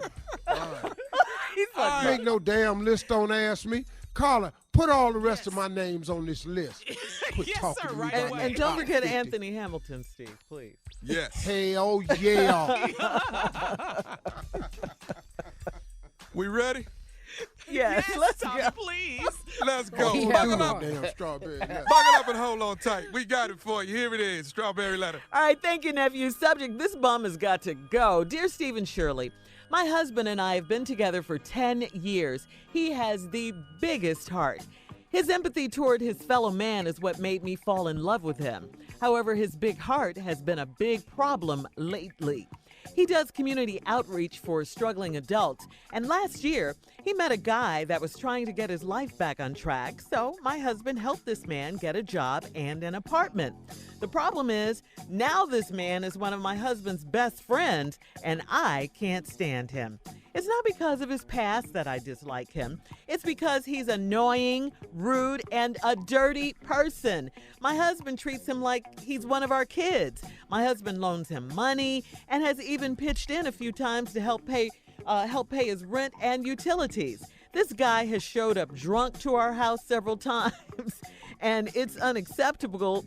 He's like, Make no damn list, don't ask me. Carla, put all the rest of my names on this list. Quit Yes, talking sir, to me right about away. my and don't top forget 50. Anthony Hamilton, Steve, please. Yes. Hell yeah. We ready? Yes, let's Tommy, go. please. Let's go. Who Buckle do up. that damn strawberry letter? Buckle up and hold on tight. We got it for you. Here it is. Strawberry letter. All right, thank you, nephew. Subject, this bum has got to go. Dear Steve and Shirley, my husband and I have been together for 10 years. He has the biggest heart. His empathy toward his fellow man is what made me fall in love with him. However, his big heart has been a big problem lately. He does community outreach for struggling adults, and last year, he met a guy that was trying to get his life back on track, so my husband helped this man get a job and an apartment. The problem is, now this man is one of my husband's best friends, and I can't stand him. It's not because of his past that I dislike him. It's because he's annoying, rude, and a dirty person. My husband treats him like he's one of our kids. My husband loans him money and has even pitched in a few times to help pay his rent and utilities. This guy has showed up drunk to our house several times, and it's unacceptable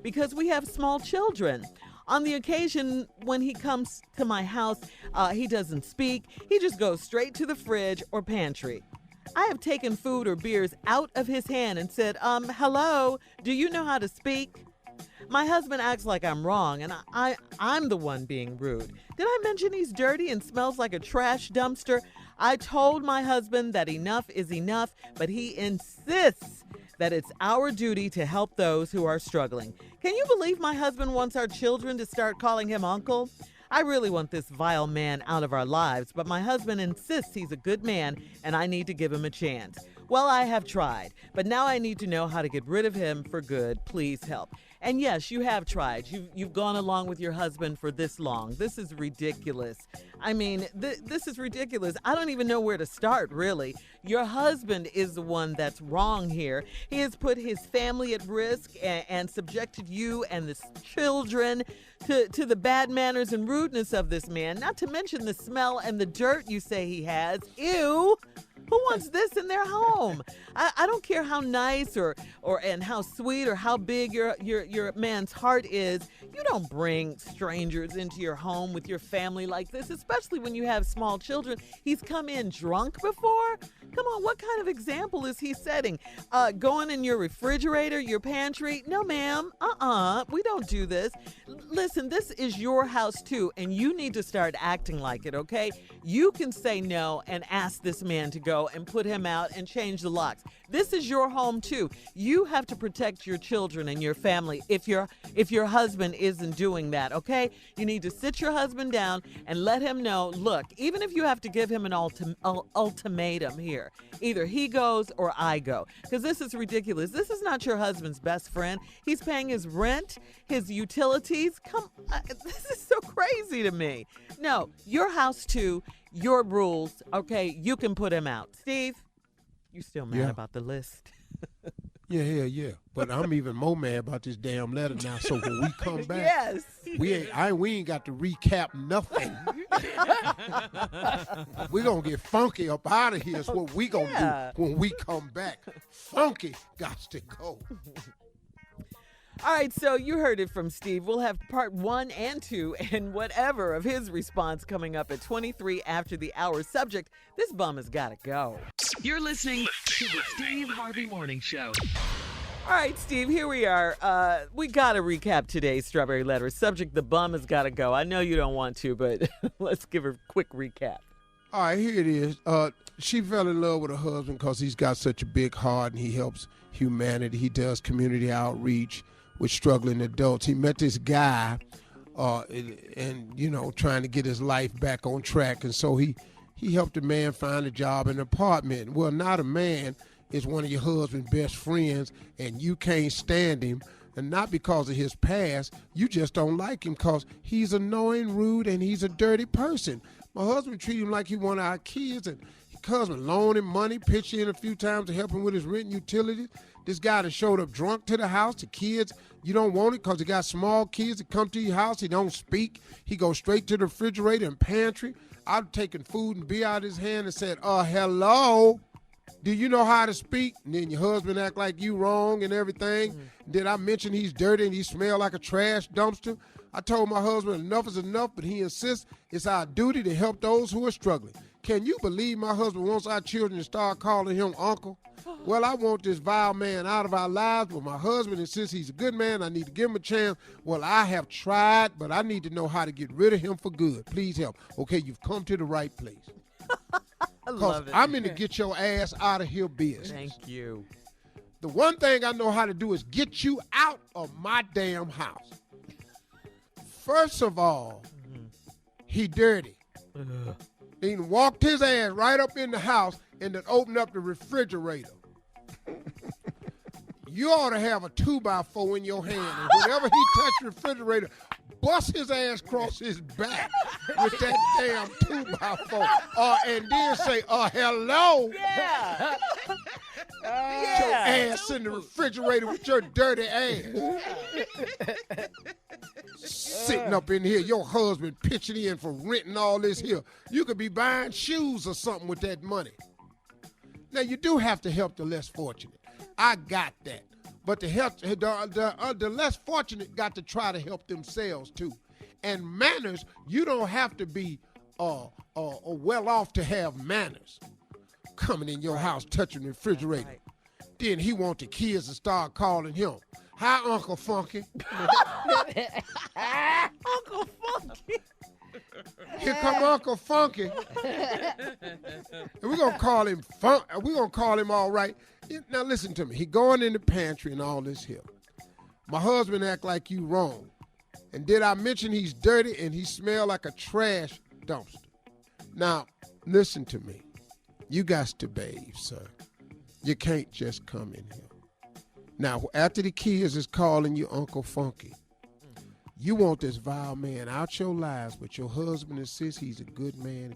because we have small children. On the occasion when he comes to my house, he doesn't speak. He just goes straight to the fridge or pantry. I have taken food or beers out of his hand and said, hello, do you know how to speak? My husband acts like I'm wrong, and I'm the one being rude. Did I mention he's dirty and smells like a trash dumpster? I told my husband that enough is enough, but he insists that it's our duty to help those who are struggling. Can you believe my husband wants our children to start calling him uncle? I really want this vile man out of our lives, but my husband insists he's a good man and I need to give him a chance. Well, I have tried, but now I need to know how to get rid of him for good. Please help. And yes, you have tried. You've gone along with your husband for this long. This is ridiculous. I mean, this is ridiculous. I don't even know where to start, really. Your husband is the one that's wrong here. He has put his family at risk and subjected you and the children to the bad manners and rudeness of this man, not to mention the smell and the dirt you say he has. Ew! Who wants this in their home? I don't care how nice or and how sweet or how big your man's heart is. You don't bring strangers into your home with your family like this, especially when you have small children. He's come in drunk before? Come on, what kind of example is he setting? Going in your refrigerator, your pantry? No, ma'am. We don't do this. Listen, this is your house too, and you need to start acting like it, okay? You can say no and ask this man to go and put him out and change the locks. This is your home too. You have to protect your children and your family if your husband isn't doing that, okay? You need to sit your husband down and let him know, look, even if you have to give him an ultimatum here, either he goes or I go, because this is ridiculous. This is not your husband's best friend. He's paying his rent, his utilities. This is so crazy to me. No, your house too, your rules, okay? You can put him out. Steve, you still mad about the list? Yeah. But I'm even more mad about this damn letter now. So when we come back, Yes. we ain't got to recap nothing. We're going to get funky up out of here is what we going to do when we come back. Funky got to go. All right, so you heard it from Steve. We'll have part 1 and 2 and whatever of his response coming up at 23 after the hour. Subject, this bum has got to go. You're listening to the Steve Harvey Morning Show. All right, Steve, here we are. We got to recap today's Strawberry Letter. Subject, the bum has got to go. I know you don't want to, but let's give a quick recap. All right, here it is. She fell in love with her husband because he's got such a big heart and he helps humanity. He does community outreach with struggling adults. He met this guy and, you know, trying to get his life back on track. And so he helped a man find a job in an apartment. Well, not a man. Is one of your husband's best friends, and you can't stand him, and not because of his past, you just don't like him because he's annoying, rude, and he's a dirty person. My husband treated him like he one of our kids, and his husband loaned him money, pitched in a few times to help him with his rent and utilities. This guy that showed up drunk to the house, the kids, you don't want it because he got small kids that come to your house, he don't speak, he goes straight to the refrigerator and pantry. I've taken food and beer out of his hand and said, hello. Do you know how to speak? And then your husband act like you wrong and everything. Did I mention he's dirty and he smell like a trash dumpster? I told my husband enough is enough, but he insists it's our duty to help those who are struggling. Can you believe my husband wants our children to start calling him uncle? Well, I want this vile man out of our lives, but my husband insists he's a good man. I need to give him a chance. Well, I have tried, but I need to know how to get rid of him for good. Please help. Okay, you've come to the right place. Because I'm in to get your ass out of here business. Thank you. The one thing I know how to do is get you out of my damn house. First of all, he dirty. He walked his ass right up in the house and then opened up the refrigerator. You ought to have a 2x4 in your hand. And whenever he touched the refrigerator, bust his ass across his back with that damn 2x4. And then say, hello. Yeah. Get your ass in the refrigerator with your dirty ass. Sitting up in here, your husband pitching in for renting all this here. You could be buying shoes or something with that money. Now, you do have to help the less fortunate. I got that. But the less fortunate got to try to help themselves, too. And manners, you don't have to be well off to have manners. Coming in your house, touching the refrigerator. Right. Then he want the kids to start calling him, hi, Uncle Funky. Uncle Funky. Here come Uncle Funky. And we're going to call him we're going to call him all right. Now listen to me. He going in the pantry and all this here. My husband act like you wrong. And did I mention he's dirty and he smell like a trash dumpster? Now, listen to me. You got to bathe, sir. You can't just come in here. Now, after the kids is calling you Uncle Funky, you want this vile man out your lives, but your husband insists he's a good man.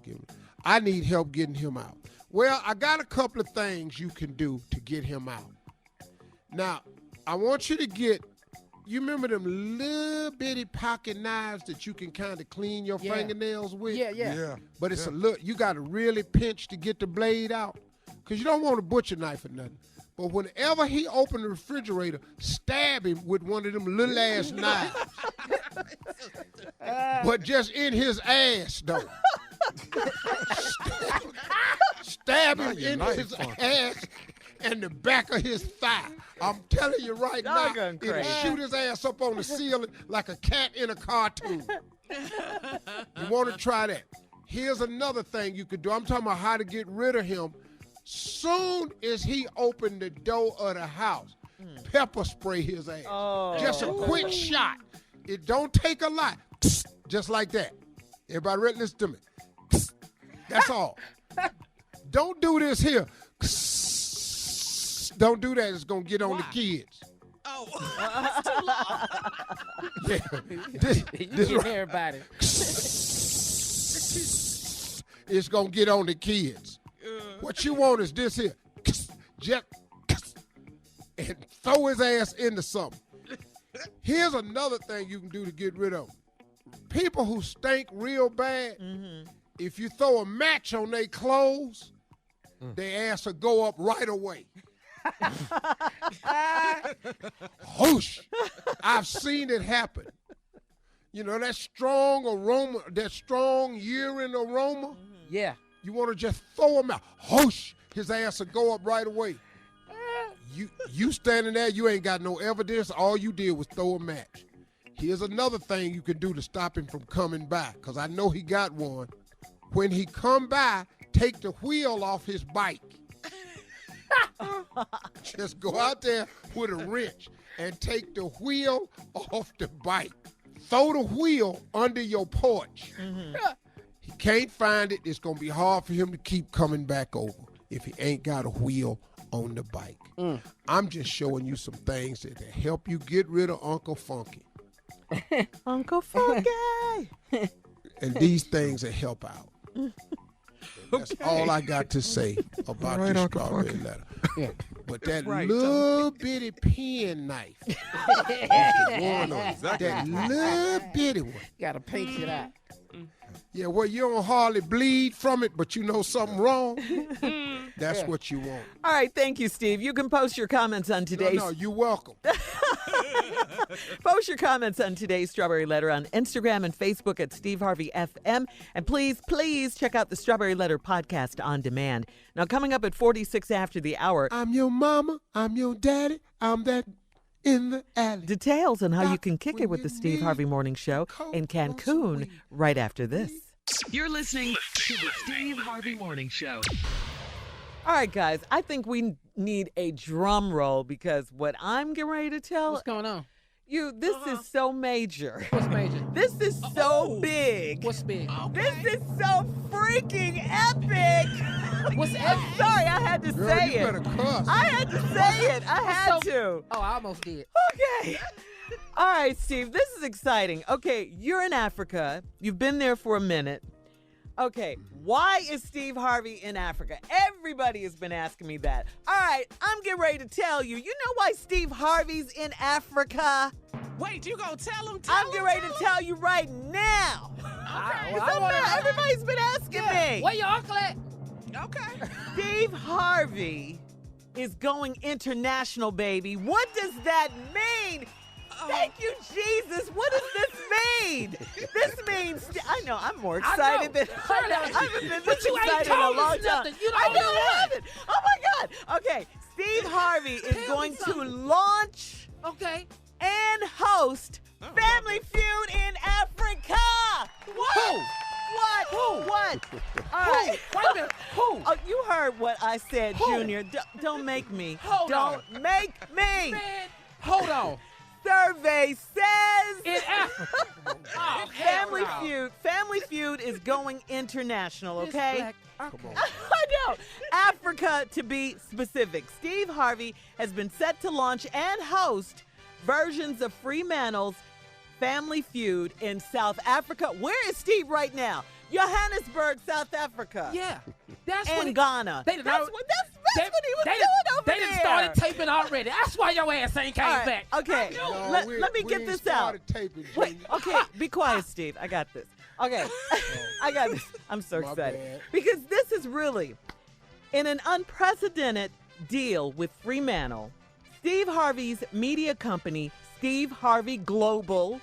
I need help getting him out. Well, I got a couple of things you can do to get him out. Now, I want you to get, you remember them little bitty pocket knives that you can kind of clean your fingernails with? Yeah. But it's a look, you got to really pinch to get the blade out, because you don't want a butcher knife or nothing. But whenever he opened the refrigerator, stab him with one of them little ass knives. But just in his ass, though. Stab him in his ass and the back of his thigh. I'm telling you right now, it'll shoot his ass up on the ceiling like a cat in a cartoon. You want to try that? Here's another thing you could do. I'm talking about how to get rid of him. Soon as he opened the door of the house, pepper spray his ass. Just a quick shot. It don't take a lot. Just like that. Everybody ready? Listen to me. That's all. Don't do this here. Don't do that. It's going to get on the kids. That's too long. This right. Everybody. It's going to get on the kids. What you want is this here. Just and throw his ass into something. Here's another thing you can do to get rid of him. People who stink real bad, if you throw a match on their clothes, their ass will go up right away. Whoosh. I've seen it happen. You know, that strong aroma, that strong urine aroma. Yeah. You want to just throw him out. Whoosh, his ass will go up right away. You standing there, you ain't got no evidence. All you did was throw a match. Here's another thing you can do to stop him from coming by, because I know he got one. When he come by, take the wheel off his bike. Just go out there with a wrench and take the wheel off the bike. Throw the wheel under your porch. He can't find it. It's going to be hard for him to keep coming back over if he ain't got a wheel on the bike. I'm just showing you some things that help you get rid of Uncle Funky. Uncle Funky. And these things that help out. That's all I got to say about this strawberry letter. Yeah. But that little bitty pen knife, that little bitty one. Got to paint it out. Yeah, well, you don't hardly bleed from it, but you know something wrong. That's what you want. All right, thank you, Steve. You can post your comments on today's... No, you're welcome. Post your comments on today's Strawberry Letter on Instagram and Facebook at Steve Harvey FM. And please, please check out the Strawberry Letter podcast on demand. Now, coming up at 46 after the hour... I'm your mama, I'm your daddy, I'm that in the alley. Details on how you can kick it with the Steve Harvey Morning Show in Cancun right after this. You're listening to the Steve Harvey Morning Show. All right, guys, I think we need a drum roll because what I'm getting ready to tell... What's going on? This is so major. What's major? This is so big. What's big? This is so freaking epic. What's epic? I'm sorry, I had to say you it. better cuss. I had to say it. I had to. Oh, I almost did. Okay. All right, Steve, this is exciting. Okay, you're in Africa. You've been there for a minute. Okay, why is Steve Harvey in Africa? Everybody has been asking me that. All right, I'm getting ready to tell you. You know why Steve Harvey's in Africa? Wait, you gonna tell him? I'm getting ready to tell you right now. Okay. Everybody's been asking me. Where your uncle at? Okay. Steve Harvey is going international, baby. What does that mean? Thank you, Jesus. What does this mean? This means, I know, I'm more excited than I haven't been this excited in a long time. I haven't. Oh, my God. Okay, Steve Harvey is going to launch and host Family Feud in Africa. What? What? All right. Wait a minute. Who? Oh, you heard what I said, Junior. Don't make me. Don't make me. Man, hold on. Survey says in Africa. Family Feud is going international, okay? Come on. I know. Africa, to be specific. Steve Harvey has been set to launch and host versions of Fremantle's Family Feud in South Africa. Where is Steve right now? Johannesburg, South Africa. Yeah. That's and Ghana. That's what he was doing over there. They done started taping already. That's why your ass ain't came back. Okay, let me get this out. Wait, okay, be quiet, Steve. I got this. Okay, I got this. I'm so excited. Because this is really, in an unprecedented deal with Fremantle, Steve Harvey's media company, Steve Harvey Global,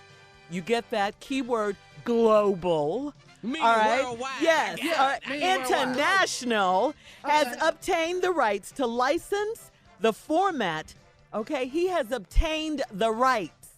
you get that keyword global. Meaning all right. Worldwide. Yes. Yeah. International has obtained the rights to license the format. Okay. He has obtained the rights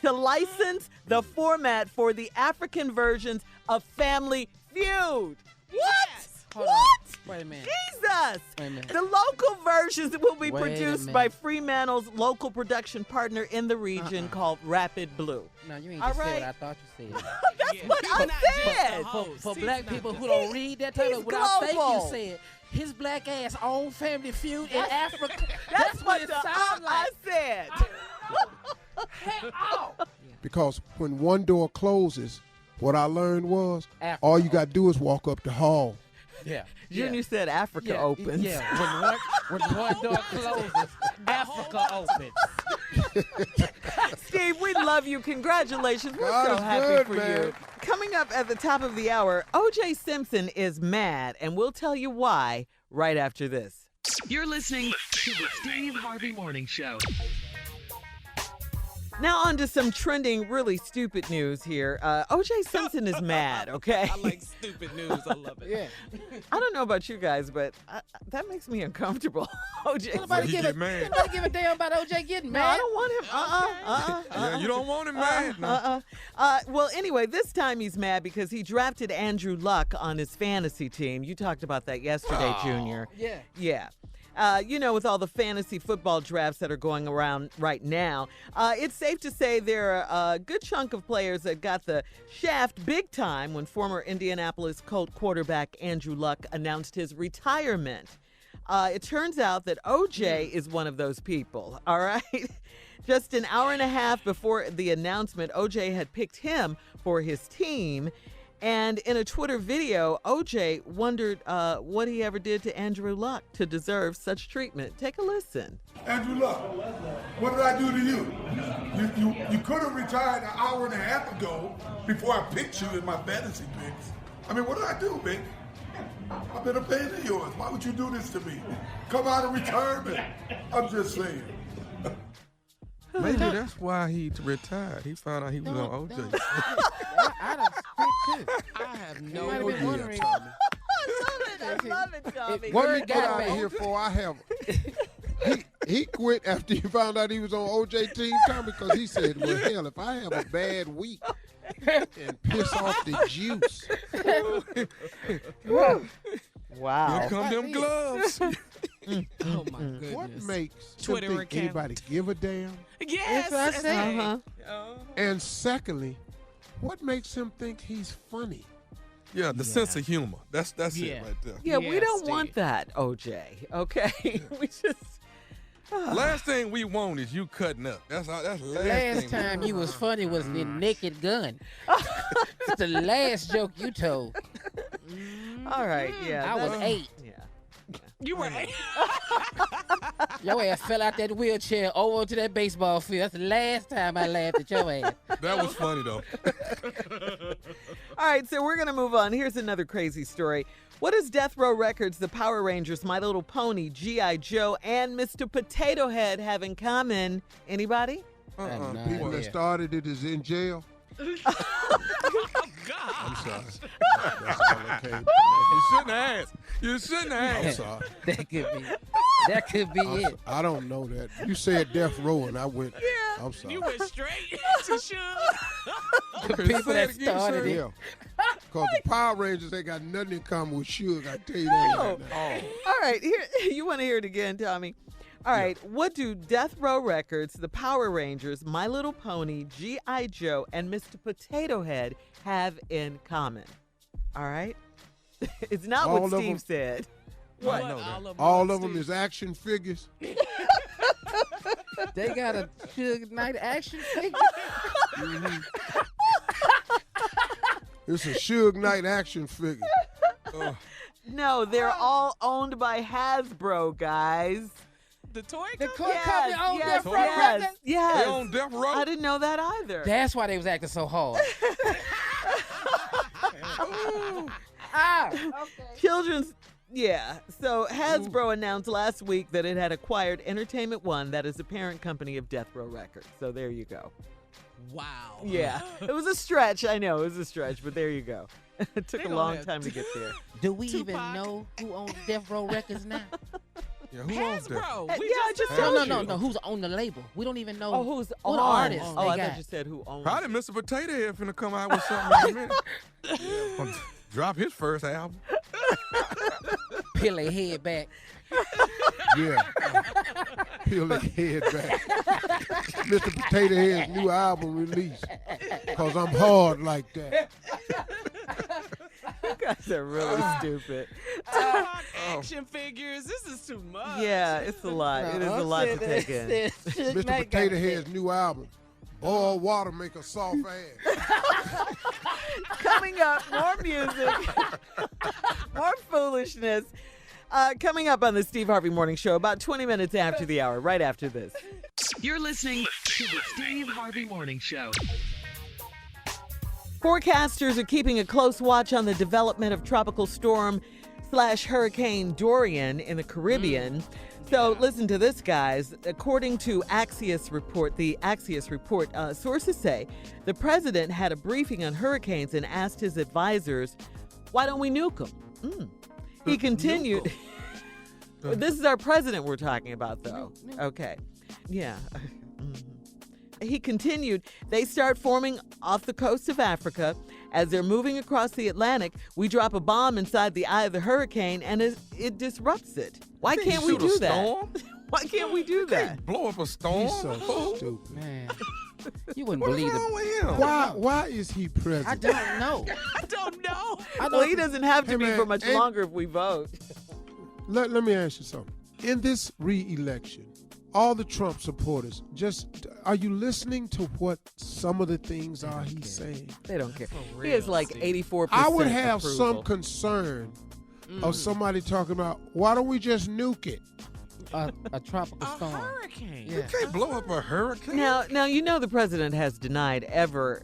to license the format for the African versions of Family Feud. What? Hold what? On. Wait a minute. Jesus. Wait a minute. The local versions will be Wait a produced minute. by Fremantle's local production partner in the region called Rapid Blue. No, you ain't All just said right. what I thought you said. That's what I said. For black people who don't read that title, what I think you said, his black ass own Family Feud in Africa. That's what it the sounds like. I said. Heck off. Because when one door closes, what I learned was Africa. all you got to do is walk up the hall. Yeah. Junior said Africa opens. Yeah, when one door closes, Africa opens. Steve, we love you. Congratulations. We're God so is happy good, for man. you. Coming up at the top of the hour, O.J. Simpson is mad, and we'll tell you why right after this. You're listening to the Steve Harvey Morning Show. Now on to some trending, really stupid news here. O.J. Simpson is mad, okay? I like stupid news. I love it. Yeah. I don't know about you guys, but that makes me uncomfortable. O.J. Nobody He give get mad. a damn about O.J. getting No, I mad. don't want him. Yeah, you don't want him mad. No. Well, anyway, this time he's mad because he drafted Andrew Luck on his fantasy team. You talked about that yesterday, Junior. Yeah. Yeah. With all the fantasy football drafts that are going around right now, it's safe to say there are a good chunk of players that got the shaft big time when former Indianapolis Colt quarterback Andrew Luck announced his retirement. It turns out that O.J. is one of those people, all right? Just an hour and a half before the announcement, O.J. had picked him for his team. And in a Twitter video, O.J. wondered what he ever did to Andrew Luck to deserve such treatment. Take a listen. Andrew Luck, what did I do to you? You could have retired an hour and a half ago before I picked you in my fantasy picks. I mean, what did I do, Big? I've been a pain in yours. Why would you do this to me? Come out of retirement. I'm just saying. Maybe that's why he retired. He found out he was on OJ. I done spit too. I have You no might have been idea. wondering. I love it, Tommy. What Word he got got out back. of here for? I have. He quit after he found out he was on OJ team, Tommy, because he said, "Well, hell, if I have a bad week and piss off the juice." Wow. Here come them gloves. Oh my goodness. What makes Twitter him think account. anybody give a damn? Yes. That's what I said. Uh-huh. And secondly, what makes him think he's funny? Yeah, the sense of humor. That's Yeah. it right there. Yeah, we Yeah, don't Steve. want that, O.J., okay? We just... Last thing we want is you cutting up. That's the last thing. Last time you was funny was in Naked Gun. It's the last joke you told. All right, yeah. I was that's- 8. Yeah. You were right. Your ass fell out that wheelchair over to that baseball field. That's the last time I laughed at your ass. That was funny though. All right, so we're going to move on. Here's another crazy story. What does Death Row Records, the Power Rangers, My Little Pony, G.I. Joe, and Mr. Potato Head have in common? Anybody? Nah, People that yeah. started it is in jail. Oh God. I'm sorry. That's all that came. You shouldn't have asked. You shouldn't have I'm asked. sorry. That could be it. I don't know that. You said death row, and I went. Yeah. I'm sorry. You went straight to Suge. The people that started it. Yeah. Because the Power Rangers ain't got nothing in common with Suge. I tell you that right now. All right, here you want to hear it again, Tommy. All right, what do Death Row Records, the Power Rangers, My Little Pony, G.I. Joe, and Mr. Potato Head have in common? All right? It's not All what of Steve them? said. What? All of them is action figures. They got a Suge Knight action figure. It's a Suge Knight action figure. No, they're all owned by Hasbro, guys. The toy The company? company on yes, Death Row yes, Records? yes. They on Death Row? I didn't know that either. That's why they was acting so hard. Children's, yeah. So Hasbro announced last week that it had acquired Entertainment One, that is the parent company of Death Row Records. So there you go. Wow. Yeah. It was a stretch. I know it was a stretch, but there you go. It took They a don't long have time to get there. Do we even Tupac. know who owns Death Row Records now? Yeah, who owns that? Hasbro. We Yeah, I just told told No, you. no. Who's on the label? We don't even know. Oh, who's what on? artists Oh, they I got. thought you said who owns. Probably Mr. Potato Head finna come out with something in a minute. Drop his first album. Peel their head back. Yeah. Peel their head back. Mr. Potato Head's new album release. Because I'm hard like that. You guys are really stupid. Tupac action figures. This is too much. Yeah, it's a lot. It is a lot to take in. Mr. Potato Head's new album. Boil water, make a soft ass. Coming up, more music, more foolishness. Coming up on the Steve Harvey Morning Show about 20 minutes after the hour, right after this. You're listening to the Steve Harvey Morning Show. Forecasters are keeping a close watch on the development of tropical storm / Hurricane Dorian in the Caribbean. So listen to this, guys. According to Axios report, sources say the president had a briefing on hurricanes and asked his advisors, why don't we nuke them? He continued. This is our president we're talking about, though. Okay. Yeah. He continued, they start forming off the coast of Africa. As they're moving across the Atlantic, we drop a bomb inside the eye of the hurricane and it disrupts it. Why can't we do that? Why can't we do that? Can't blow up a storm. He's so stupid. Man, you wouldn't What's believe wrong it. with him? Why is he president? I don't know. I don't know. Well, he doesn't have to Hey, be man, for much ain't- longer if we vote. Let me ask you something. In this re-election, all the Trump supporters, are you listening to what some of the things are he's saying? They don't care. For He has real, like Steve. 84% I would have approval. some concern of somebody talking about, why don't we just nuke it? A tropical A storm. hurricane. Yeah. You can't blow up a hurricane. Now you know the president has denied ever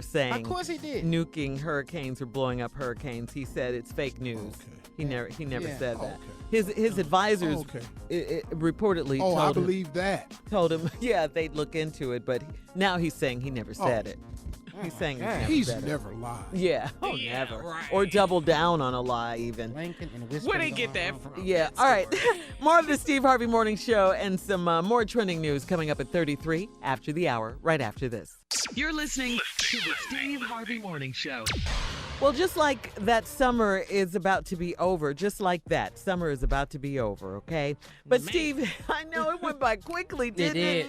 saying Of course he did. nuking hurricanes or blowing up hurricanes. He said it's fake news. He never Yeah. said that. Okay. His advisors Okay. reportedly Oh, I told him, believe that. yeah, they'd look into it, but now he's saying he never said it. He's saying He's said it. never lied. Yeah, Yeah, never. right. Or double down on a lie even. Lincoln and Whiskey. Where they get that from? Yeah, all right. More of the Steve Harvey Morning Show and some more trending news coming up at 33 after the hour, right after this. You're listening to the Steve Harvey Morning Show. Well, just like that summer is about to be over, just like that, summer is about to be over, okay? But Steve, I know it went by quickly, didn't it?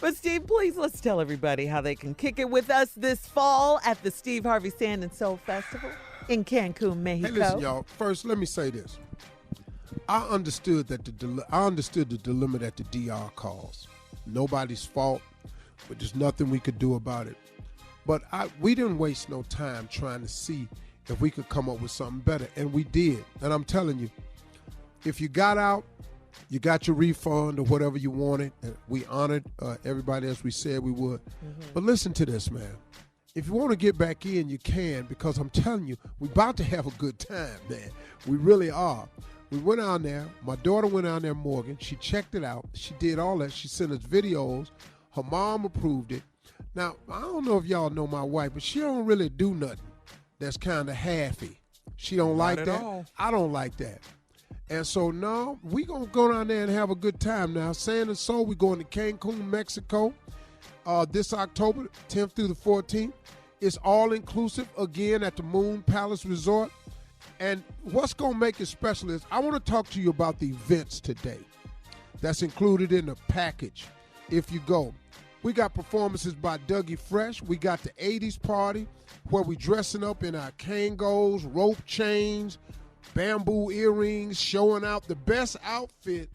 But Steve, please let's tell everybody how they can kick it with us this fall at the Steve Harvey Sand and Soul Festival in Cancun, Mexico. Hey, listen, y'all. First, let me say this. I understood the dilemma that the DR caused. Nobody's fault, but there's nothing we could do about it. But we didn't waste no time trying to see if we could come up with something better, and we did. And I'm telling you, if you got out, you got your refund or whatever you wanted, and we honored everybody as we said we would. But listen to this, man. If you want to get back in, you can, because I'm telling you, we're about to have a good time, man. We really are. We went out there. My daughter went out there, Morgan. She checked it out. She did all that. She sent us videos. Her mom approved it. Now, I don't know if y'all know my wife, but she don't really do nothing that's kind of halfy. She don't like at that. all. I don't like that. And so now we going to go down there and have a good time. Now, Sand and Soul, we're going to Cancun, Mexico this October 10th through the 14th. It's all-inclusive, again, at the Moon Palace Resort. And what's going to make it special is I want to talk to you about the events today that's included in the package if you go. We got performances by Dougie Fresh. We got the 80s party where we dressing up in our Kangos, rope chains, bamboo earrings, showing out. The best outfit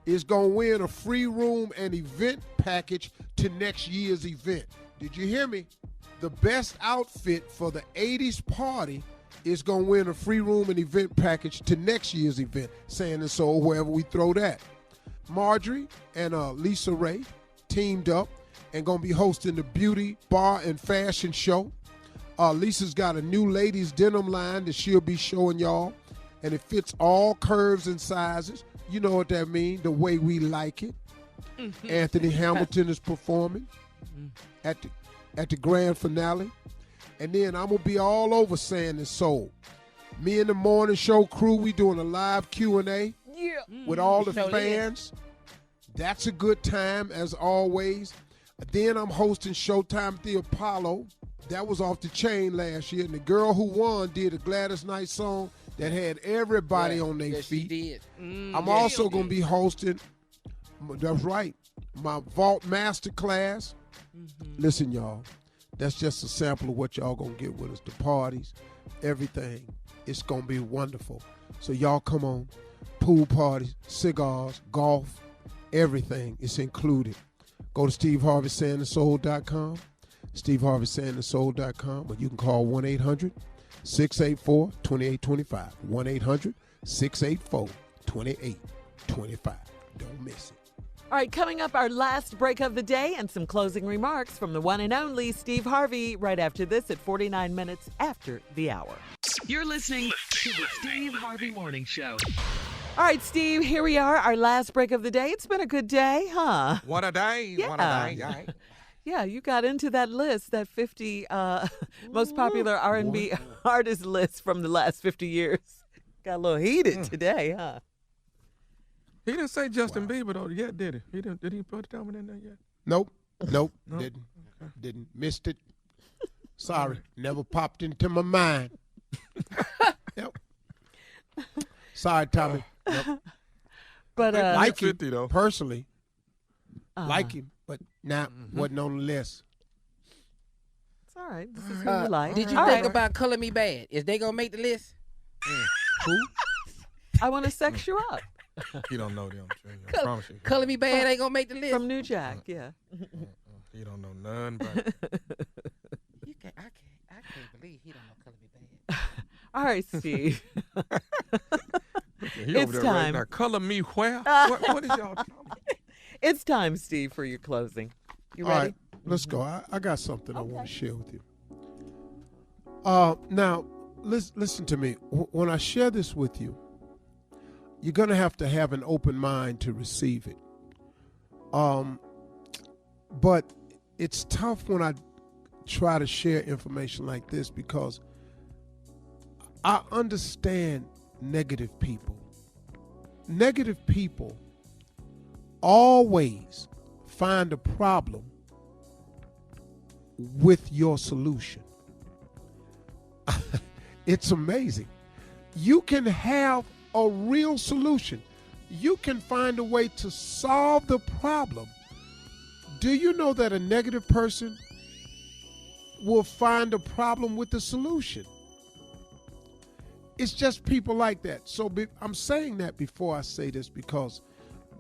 is going to win a free room and event package to next year's event. Did you hear me? The best outfit for the 80s party is going to win a free room and event package to next year's event. Sand and Soul, wherever we throw that. Marjorie and Lisa Ray teamed up and going to be hosting the beauty, bar, and fashion show. Lisa's got a new ladies denim line that she'll be showing y'all, and it fits all curves and sizes. You know what that means, the way we like it. Anthony Hamilton is performing at the grand finale. And then I'm going to be all over Sand and Soul. Me and the morning show crew, we doing a live Q&A with all the fans. That's a good time, as always. Then I'm hosting Showtime at the Apollo. That was off the chain last year. And the girl who won did a Gladys Knight song that had everybody on their feet. She did. I'm also going to be hosting, that's right, my Vault Masterclass. Listen, y'all, that's just a sample of what y'all going to get with us. The parties, everything. It's going to be wonderful. So y'all come on. Pool parties, cigars, golf, everything is included. Go to SteveHarveySandandSoul.com, SteveHarveySandandSoul.com, or you can call 1-800-684-2825, 1-800-684-2825. Don't miss it. All right, coming up, our last break of the day and some closing remarks from the one and only Steve Harvey right after this at 49 minutes after the hour. You're listening to the Steve Harvey Morning Show. All right, Steve, here we are, our last break of the day. It's been a good day, huh? What a day. Yeah. What a day. Yeah, you got into that list, that 50 most popular R&B artist list from the last 50 years. Got a little heated today, huh? He didn't say Justin Bieber, though, yet, did he? Did he put that one in there yet? Nope. Didn't. Didn't. Missed it. Sorry. Never popped into my mind. Yep. Sorry, Tommy. Yep. But like him 50, though. personally. Like him, but wasn't on the list. It's all right. This is who you like. Did you think about Color Me Bad? Is they gonna make the list? Who? I want to sex you up. You don't know them. I promise you. Color Me Bad ain't gonna make the list. From New Jack, yeah. You don't know none but. I can't believe he don't know Color Me Bad. All right, Steve. He over there time. Right now. Color me where? What is y'all talking about? It's time, Steve, for your closing. You ready? All right, let's go. I got something I want to share with you. Now, listen to me. When I share this with you, you're going to have an open mind to receive it. But it's tough when I try to share information like this because I understand negative people. Negative people always find a problem with your solution. It's amazing. You can have a real solution. You can find a way to solve the problem. Do you know that a negative person will find a problem with the solution? It's just people like that. So I'm saying that before I say this because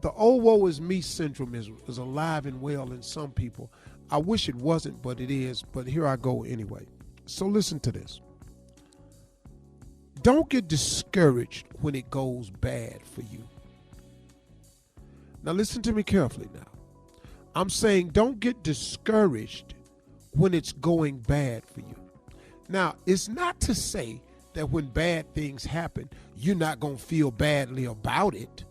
the oh woe is me syndrome is alive and well in some people. I wish it wasn't, but it is. But here I go anyway. So listen to this. Don't get discouraged when it goes bad for you. Now listen to me carefully now. I'm saying don't get discouraged when it's going bad for you. Now, it's not to say that when bad things happen, you're not going to feel badly about it.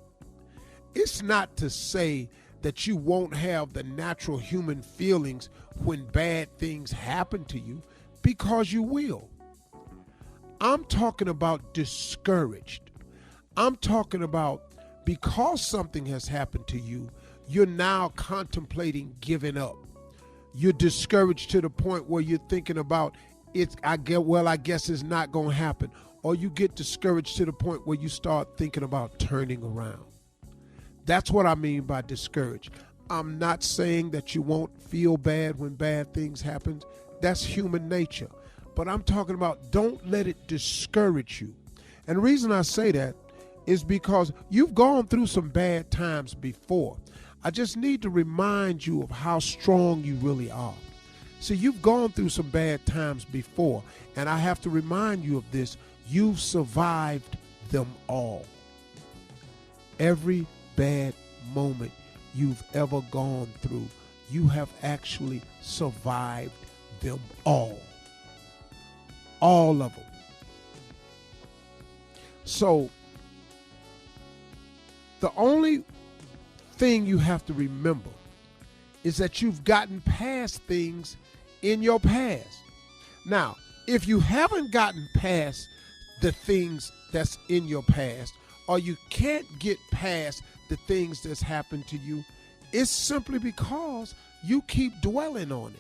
It's not to say that you won't have the natural human feelings when bad things happen to you, because you will. I'm talking about discouraged. I'm talking about because something has happened to you, you're now contemplating giving up. You're discouraged to the point where you're thinking about I guess it's not going to happen. Or you get discouraged to the point where you start thinking about turning around. That's what I mean by discouraged. I'm not saying that you won't feel bad when bad things happen. That's human nature. But I'm talking about don't let it discourage you. And the reason I say that is because you've gone through some bad times before. I just need to remind you of how strong you really are. See, you've gone through some bad times before, and I have to remind you of this. You've survived them all. Every bad moment you've ever gone through, you have actually survived them all. All of them. So, the only thing you have to remember is that you've gotten past things in your past. Now, if you haven't gotten past the things that's in your past, or you can't get past the things that's happened to you, it's simply because you keep dwelling on it.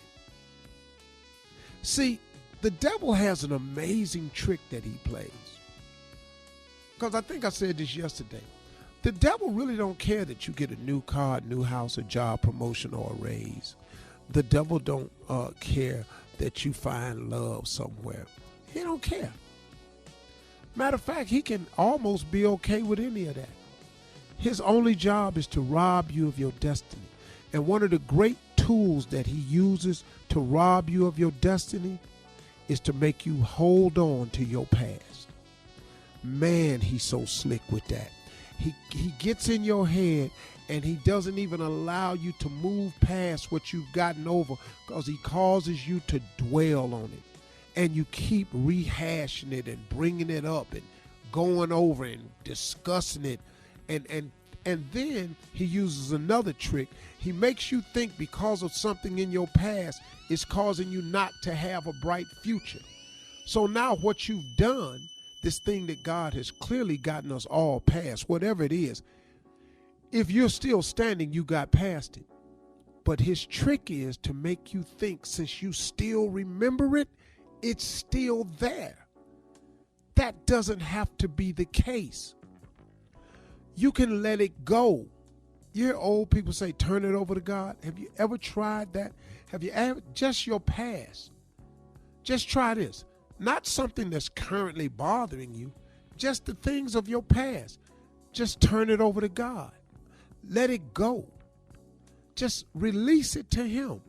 See, the devil has an amazing trick that he plays. Because I think I said this yesterday. The devil really don't care that you get a new car, a new house, a job promotion, or a raise. The devil don't care that you find love somewhere. He don't care. Matter of fact, he can almost be okay with any of that. His only job is to rob you of your destiny. And one of the great tools that he uses to rob you of your destiny is to make you hold on to your past. Man, he's so slick with that. He gets in your head and he doesn't even allow you to move past what you've gotten over, because he causes you to dwell on it. And you keep rehashing it and bringing it up and going over and discussing it. And then he uses another trick. He makes you think because of something in your past is causing you not to have a bright future. So now what you've done, this thing that God has clearly gotten us all past, whatever it is, if you're still standing, you got past it. But his trick is to make you think since you still remember it, it's still there. That doesn't have to be the case. You can let it go. You hear old people say, turn it over to God. Have you ever tried that? Have you ever, just your past? Just try this. Not something that's currently bothering you, just the things of your past. Just turn it over to God. Let it go. Just release it to him.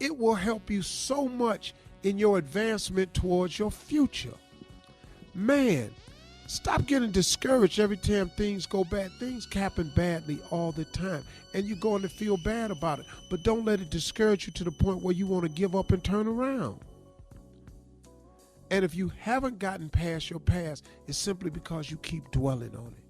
It will help you so much in your advancement towards your future. Man, stop getting discouraged every time things go bad. Things happen badly all the time, and you're going to feel bad about it. But don't let it discourage you to the point where you want to give up and turn around. And if you haven't gotten past your past, it's simply because you keep dwelling on it.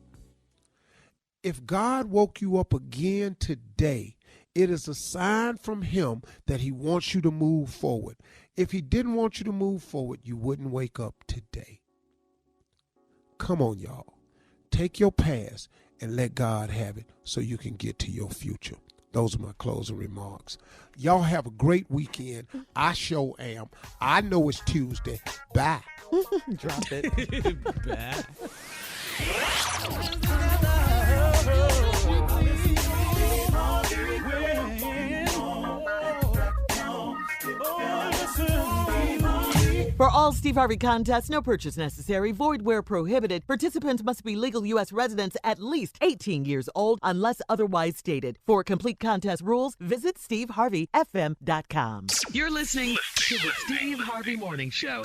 If God woke you up again today, it is a sign from him that he wants you to move forward. If he didn't want you to move forward, you wouldn't wake up today. Come on, y'all. Take your past and let God have it so you can get to your future. Those are my closing remarks. Y'all have a great weekend. I sure am. I know it's Tuesday. Bye. Drop it. Bye. For all Steve Harvey contests, no purchase necessary, void where prohibited. Participants must be legal U.S. residents at least 18 years old unless otherwise stated. For complete contest rules, visit steveharveyfm.com. You're listening to the Steve Harvey Morning Show.